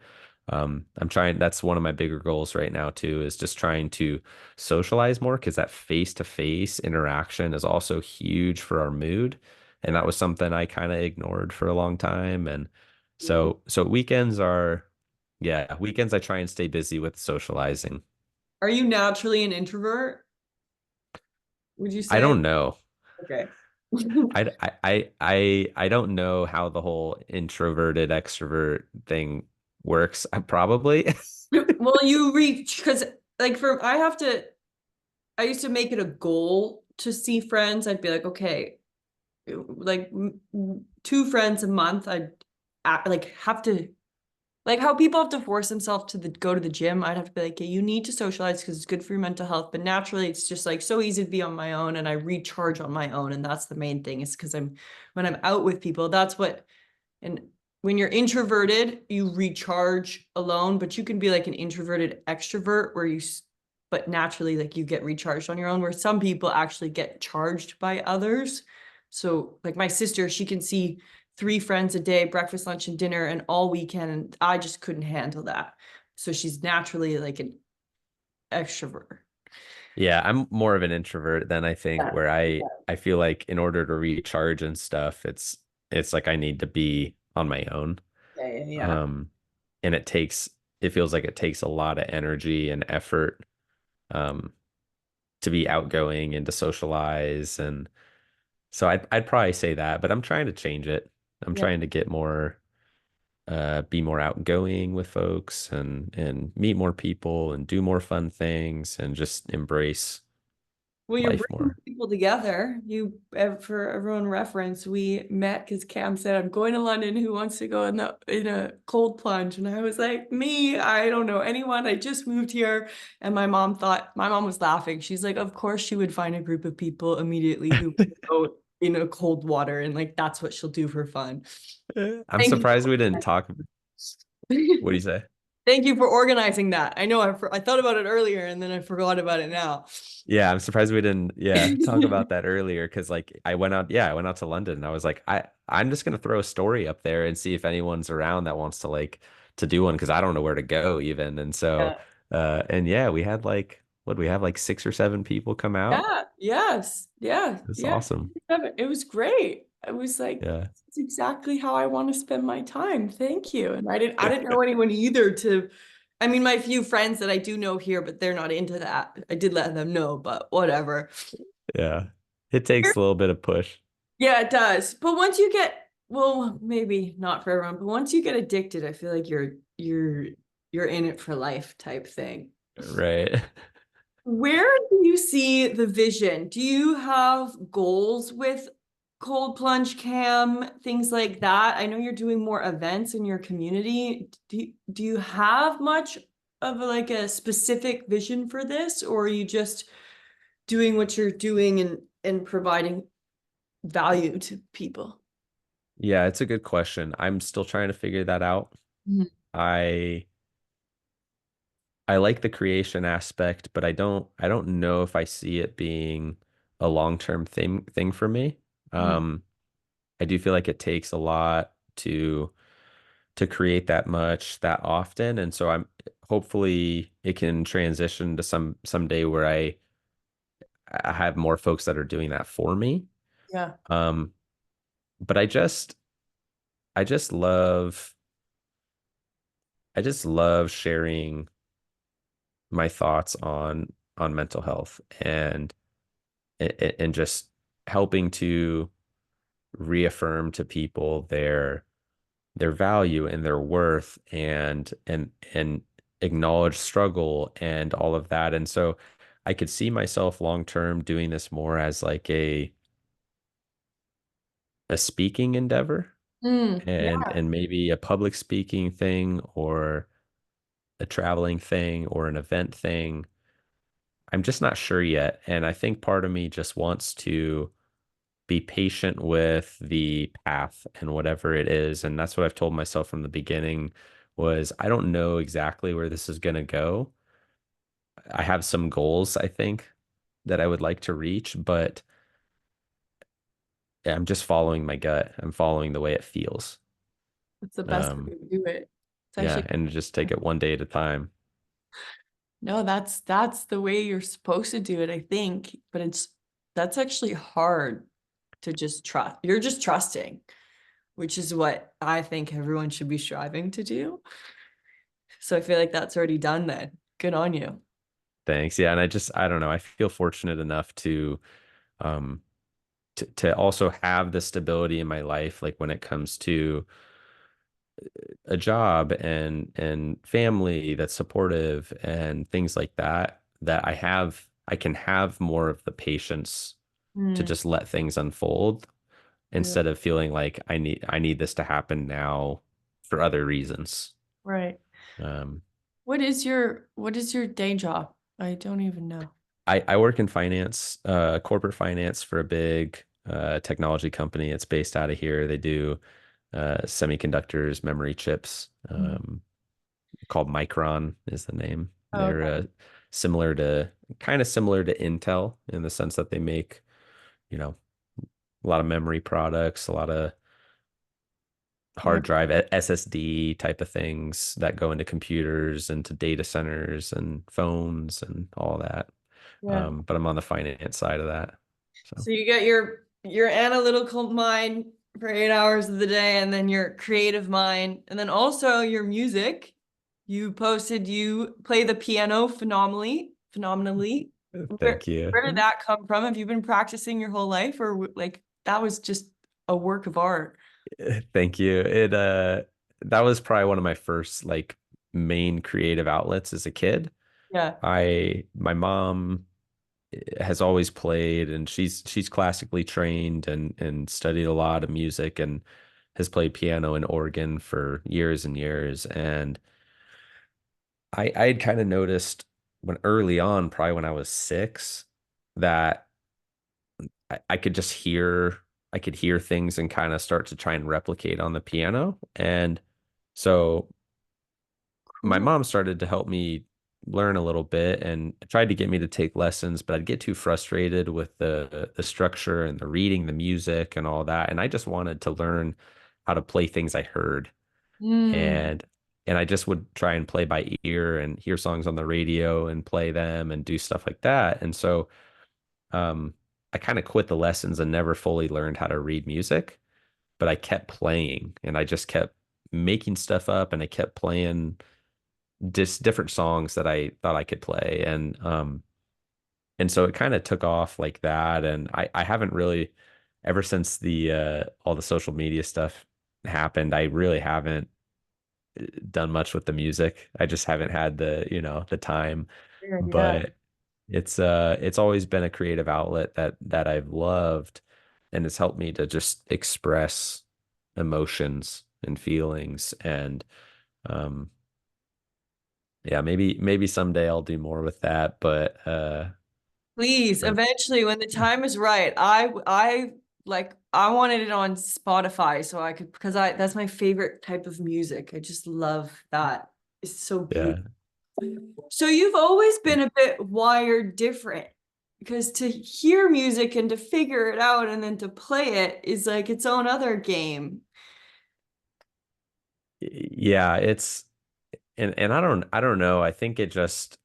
I'm trying, that's one of my bigger goals right now too, is just trying to socialize more because that face-to-face interaction is also huge for our mood. And that was something I kind of ignored for a long time. And so weekends I try and stay busy with socializing. Are you naturally an introvert? Would you I say? don't know. Okay. I don't know how the whole introverted extrovert thing works. I probably. Well, you reach because like for I used to make it a goal to see friends. I'd be like, okay, like 2 friends a month. I'd like have to like how people have to force themselves to go to the gym. I'd have to be like, yeah, you need to socialize because it's good for your mental health. But naturally, it's just like so easy to be on my own, and I recharge on my own, and that's the main thing. Is because when I'm out with people, that's what. And when you're introverted, you recharge alone, but you can be like an introverted extrovert where but naturally, like you get recharged on your own, where some people actually get charged by others. So, like my sister, she can see 3 friends a day, breakfast, lunch, and dinner, and all weekend. And I just couldn't handle that. So, she's naturally like an extrovert. Yeah, I'm more of an introvert than I think, Yeah. where I feel like in order to recharge and stuff, it's it's like I need to be on my own. Yeah, yeah, yeah. Um, and it feels like it takes a lot of energy and effort, um, to be outgoing and to socialize. And so I'd probably say that, but I'm trying to change it. I'm Yeah. trying to get more, be more outgoing with folks and meet more people and do more fun things and just embrace Well, you're life bringing more. people together. For everyone reference, we met because Cam said, "I'm going to London. Who wants to go in a cold plunge?" And I was like, "Me, I don't know anyone. I just moved here." And my mom was laughing. She's like, "Of course she would find a group of people immediately who would go in a cold water, and like that's what she'll do for fun." I'm Thank surprised we didn't talk. What do you. you say? Thank you for organizing that. I know I thought about it earlier and then I forgot about it now. Yeah, I'm surprised we didn't, yeah, talk about that earlier because like I went out to London and I was like, I'm just gonna throw a story up there and see if anyone's around that wants to like to do one because I don't know where to go even. And so Yeah. and yeah, we had like we have like 6 or 7 people come out. Yeah, yes, yeah, It's yeah. awesome. It was great. I was like, Yeah. it's exactly how I want to spend my time. Thank you. And I didn't know anyone either I mean, my few friends that I do know here, but they're not into that. I did let them know, but whatever. Yeah. It takes a little bit of push. Yeah, it does. But once you get, well, maybe not for everyone, but once you get addicted, I feel like you're in it for life type thing. Right. Where do you see the vision? Do you have goals with Cold Plunge Cam, things like that? I know you're doing more events in your community. Do you have much of like a specific vision for this, or are you just doing what you're doing and providing value to people? Yeah, it's a good question. I'm still trying to figure that out. Mhm. I I like the creation aspect, but I don't know if I see it being a long-term thing for me. Mhm. Um, I do feel like it takes a lot to create that much that often, and so I'm hopefully it can transition to someday where I have more folks that are doing that for me. Yeah. Um, but I just love I just love sharing my thoughts on mental health and just helping to reaffirm to people their value and their worth and acknowledge struggle and all of that. And so I could see myself long term doing this more as like a speaking endeavor Yeah. and maybe a public speaking thing or a traveling thing or an event thing. I'm just not sure yet. And I think part of me just wants to be patient with the path and whatever it is. And that's what I've told myself from the beginning was I don't know exactly where this is going to go. I have some goals, I think, that I would like to reach, but I'm just following my gut. I'm following the way it feels. That's the best way Um, to do it. It's yeah, actually and just take it one day at a time. no, that's the way you're supposed to do it, I think. But that's actually hard to just trust. You're just trusting, which is what I think everyone should be striving to do. So I feel like that's already done then. Good on you. Thanks. Yeah, and I don't know. I feel fortunate enough um to also have the stability in my life, like when it comes to a job and family that's supportive and things like that, that I can have more of the patience to Mm, just let things unfold yeah, instead of feeling like I need this to happen now for other reasons. right. Um, What is your day job? I don't even know. I work in finance, corporate finance for a big technology company. It's based out of here. They do semiconductors, memory chips. Mhm. Called Micron is the name. Oh, They're okay. similar to kind of similar to Intel in the sense that they make, you know, a lot of memory products, a lot of Yeah, hard drive SSD type of things that go into computers, into data centers and phones and all that. yeah. But I'm on the finance side of that. So So you get your analytical mind for 8 hours of the day, and then your creative mind, and then also your music. You posted you play the piano phenomenally. Where Thank you. where did that come from? Have you been practicing your whole life, or like that was just a work of art? Thank you. That was probably one of my first like main creative outlets as a kid. Yeah. My mom has always played, and she's classically trained and studied a lot of music and has played piano and organ for years and years. And I had kind of noticed when early on, probably when I was 6, that I could just I could hear things and kind of start to try and replicate on the piano. And so my Cool. mom started to help me learn a little bit and tried to get me to take lessons, but I'd get too frustrated with the structure and the reading, the music and all that. And I just wanted to learn how to play things I heard. Mm. And I just would try and play by ear and hear songs on the radio and play them and do stuff like that. And so um I kind of quit the lessons and never fully learned how to read music, but I kept playing and I just kept making stuff up and I kept playing just different songs that I thought I could play. And so it kind of took off like that. And I haven't really ever since the all the social media stuff happened, I really haven't done much with the music. I just haven't had the time. Yeah, yeah. But it's always been a creative outlet that I've loved, and it's helped me to just express emotions and feelings. And um yeah, maybe someday I'll do more with that, but Please, for eventually, when the time is right, I wanted it on Spotify so I could because I that's my favorite type of music. I just love that. It's so yeah. beautiful. So you've always been a bit wired different because to hear music and to figure it out and then to play it is like its own other game. Yeah, it's and I don't know. I think it just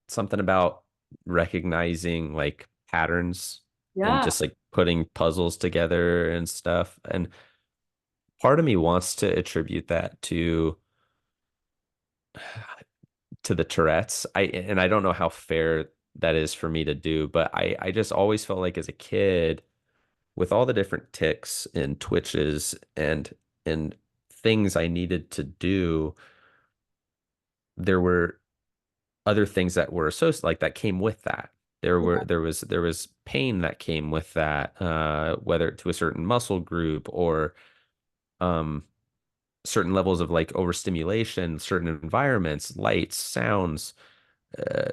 something about recognizing like patterns and Yeah. just like putting puzzles together and stuff. And part of me wants to attribute that to the Tourette's. I don't know how fair that is for me to do, but I just always felt like as a kid with all the different tics and twitches and things I needed to do, there were other things that were associated like that came with that. There was pain that came with that, whether to a certain muscle group or um certain levels of like overstimulation, certain environments, lights, sounds, uh,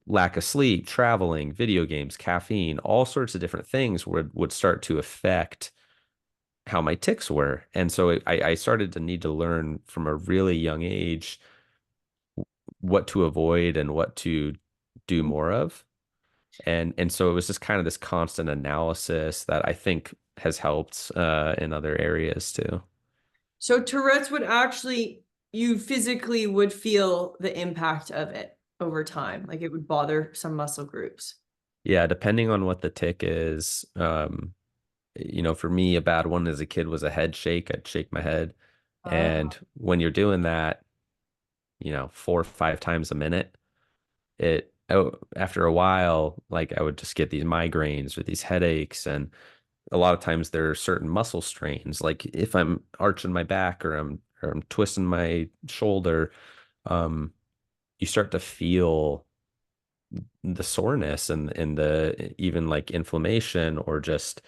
lack of sleep, traveling, video games, caffeine, all sorts of different things would start to affect how my tics were. And so I started to need to learn from a really young age what to avoid and what to do more of. And so it was just kind of this constant analysis that I think has helped in other areas too. So Tourette's would actually, you physically would feel the impact of it over time. Like it would bother some muscle groups. Yeah, depending on what the tic is, for me, a bad one as a kid was a head shake. I'd shake my head. And Ah, when you're doing that, 4 or 5 times a minute, after a while, like I would just get these migraines or these headaches. And a lot of times there are certain muscle strains. Like if I'm arching my back or I'm twisting my shoulder, um, you start to feel the soreness and the even like inflammation or just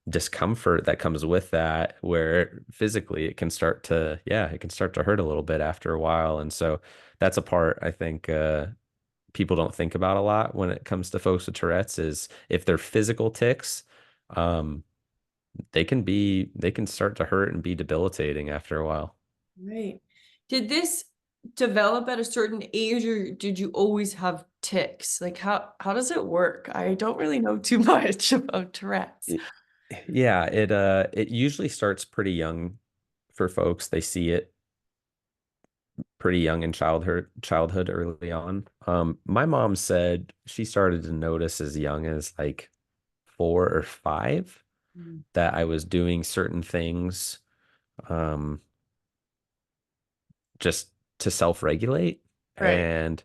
discomfort that comes with that, where physically it can start to, yeah, it can start to hurt a little bit after a while. And so that's a part I think people don't think about a lot when it comes to folks with Tourette's is if they're physical tics, um, they can start to hurt and be debilitating after a while. right. Did this develop at a certain age or did you always have tics? Like how does it work? I don't really know too much about Tourette's. Y- Yeah, it usually starts pretty young for folks. They see it pretty young in childhood early on. My mom said she started to notice as young as like 4 or 5. Mm. that I was doing certain things um, just to self-regulate. Right. And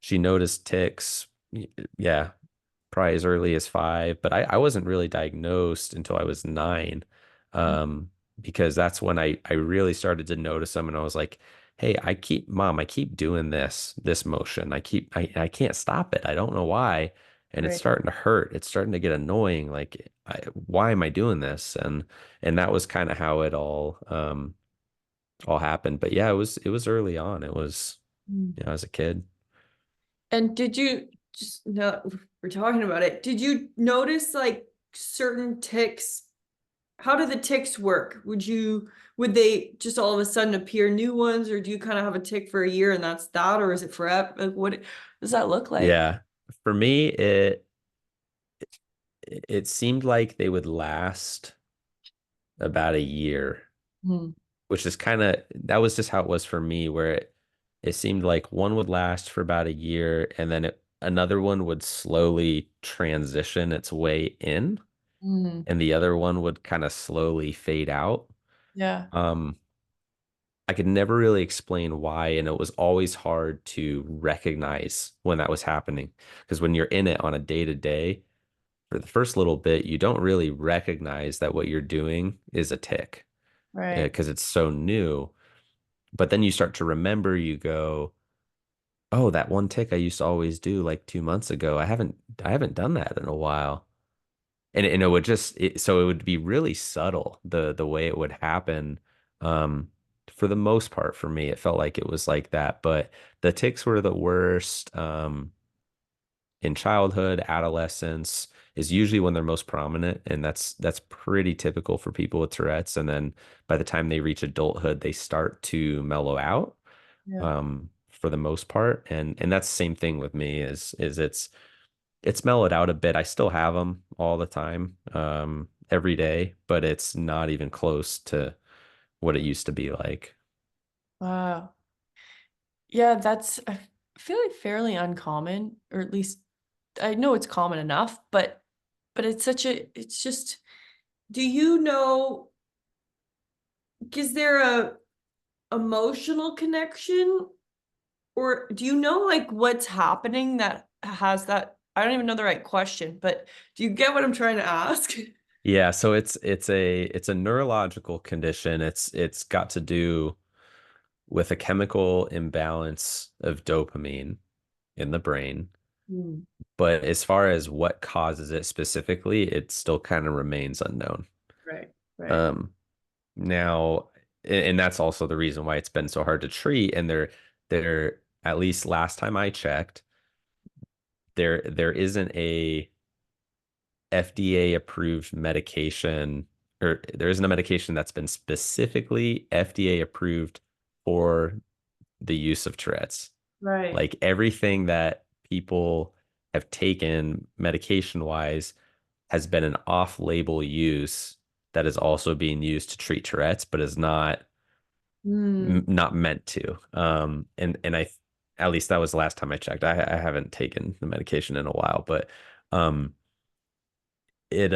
she noticed tics, yeah, probably as early as 5, but I wasn't really diagnosed until I was 9. Because that's when I really started to notice them and I was like, hey, I keep doing this motion. I can't stop it. I don't know why. And it's Right. starting to hurt. It's starting to get annoying. Like, why am I doing this? And that was kind of how it all happened. But yeah, it was early on. It was, Mm. as a kid. And did you just no, we're talking about it. Did you notice like certain ticks? How do the ticks work? Would they just all of a sudden appear new ones, or do you kind of have a tick for a year and that's that, or is it forever? Like what does that look like? Yeah. For me, it seemed like they would last about a year, Hmm. which is kind of that was just how it was for me, where it seemed like one would last for about a year and then another one would slowly transition its way in Hmm. and the other one would kind of slowly fade out. Yeah. Um, I could never really explain why, and it was always hard to recognize when that was happening because when you're in it on a day to day, for the first little bit, you don't really recognize that what you're doing is a tick Right. because it's so new. But then you start to remember, you go, oh, that one tick I used to always do like 2 months ago. I haven't done that in a while. And it would so it would be really subtle the way it would happen. Um, for the most part, for me, it felt like it was like that. But the ticks were the worst. In childhood, adolescence is usually when they're most prominent, and that's pretty typical for people with Tourette's. And then by the time they reach adulthood, they start to mellow out, Yeah. for the most part. And that's the same thing with me is it's mellowed out a bit. I still have them all the time, every day, but it's not even close to what it used to be like. Wow. Yeah, that's I feel like fairly uncommon, or at least I know it's common enough, but it's just do you know, is there a emotional connection, or do you know like what's happening that has that? I don't even know the right question, but do you get what I'm trying to ask? Yeah, so it's a neurological condition. It's got to do with a chemical imbalance of dopamine in the brain. Hmm. But as far as what causes it specifically, it still kind of remains unknown. Right, right, Um, Now, and that's also the reason why it's been so hard to treat. And there, at least last time I checked, there isn't a FDA approved medication, or there isn't a medication that's been specifically FDA approved for the use of Tourette's. right. Like everything that people have taken medication wise has been an off-label use that is also being used to treat Tourette's, but is Hmm. not meant to. And at least that was the last time I checked. I haven't taken the medication in a while, but um, it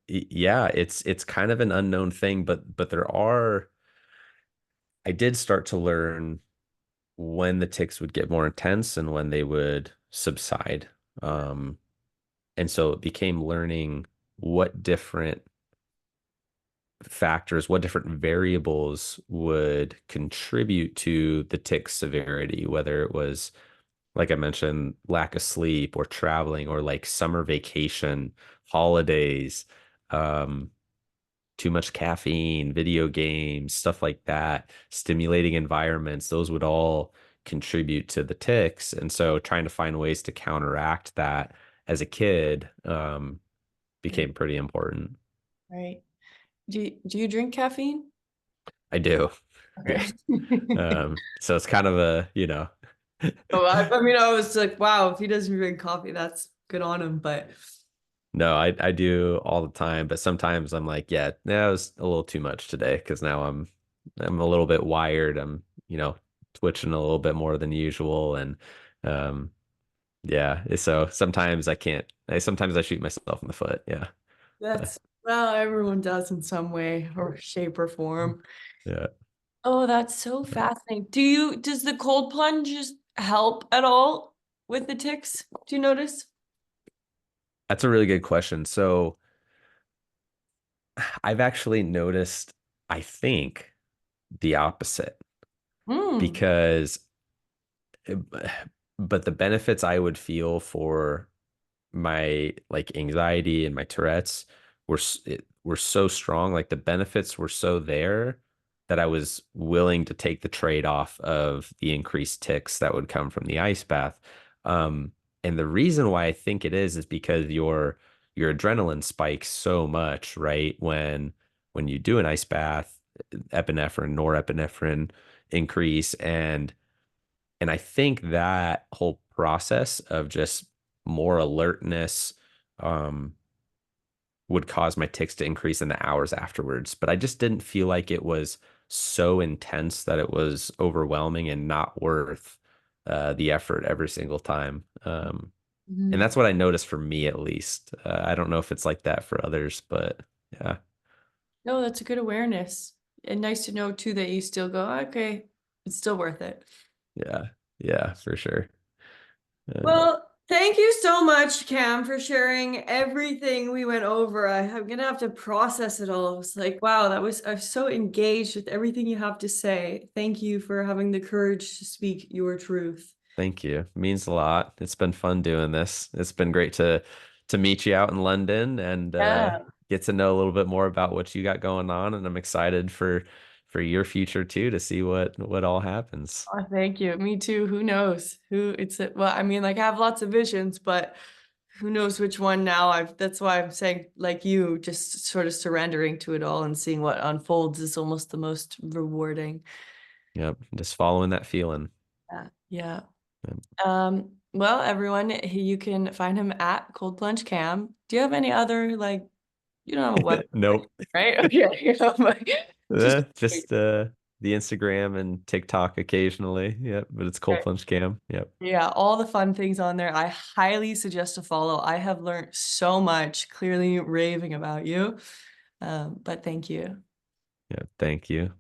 yeah, it's kind of an unknown thing, but I did start to learn when the ticks would get more intense and when they would subside. Um, and so it became learning what different factors, what different variables would contribute to the tick severity, whether it was, like I mentioned, lack of sleep or traveling or like summer vacation, holidays, um, too much caffeine, video games, stuff like that, stimulating environments, those would all contribute to the ticks. And so trying to find ways to counteract that as a kid, Yeah, became pretty important. right. Do you drink caffeine? I do. Yeah. Okay. So it's kind of Oh, I mean, I was like, wow, if he doesn't drink coffee, that's good on him. But no, I do all the time, but sometimes I'm like, yeah, that was a little too much today because now I'm a little bit wired. I'm, twitching a little bit more than usual. And um yeah, so sometimes I can't. Sometimes I shoot myself in the foot. Yeah. that's Well, everyone does in some way or shape or form. Yeah. Oh, that's so fascinating. Does the cold plunge just help at all with the ticks? Do you notice? That's a really good question. So I've actually noticed, I think, the opposite Hmm. because, eh, but the benefits I would feel for my like anxiety and my Tourette's were so strong. Like the benefits were so there that I was willing to take the trade-off of the increased ticks that would come from the ice bath. Um, and the reason why I think it is because your adrenaline spikes so much, right? When you do an ice bath, epinephrine, norepinephrine increase, and I think that whole process of just more alertness um, would cause my ticks to increase in the hours afterwards. But I just didn't feel like it was so intense that it was overwhelming and not worth the effort every single time. And Mhm. that's what I noticed for me, at least. I don't know if it's like that for others, but yeah, No, that's a good awareness. And nice to know too that you still go, okay, it's still worth it. yeah, yeah, for sure. Uh, Well, thank you so much, Cam, for sharing everything we went over. I'm gonna have to process it all. I was like, wow, I'm so engaged with everything you have to say. Thank you for having the courage to speak your truth. Thank you. It means a lot. It's been fun doing this. It's been great to meet you out in London and Yeah. get to know a little bit more about what you got going on. And I'm excited for your future too to see what all happens. Oh, thank you. Me too. Who knows? Well, I mean, like I have lots of visions, but who knows which one now. That's why I'm saying, like you, just sort of surrendering to it all and seeing what unfolds is almost the most rewarding. Yep. Just following that feeling. Yeah. Yeah. Yep. Well, everyone, you can find him at Cold Plunge Cam. Do you have any other like you don't have a website, Nope. right? Okay. Just Just the Instagram and TikTok occasionally. Yep. But it's Cold okay. Plunge Cam. Yep. Yeah, all the fun things on there. I highly suggest to follow. I have learned so much, clearly raving about you. But thank you. Yep. Thank you.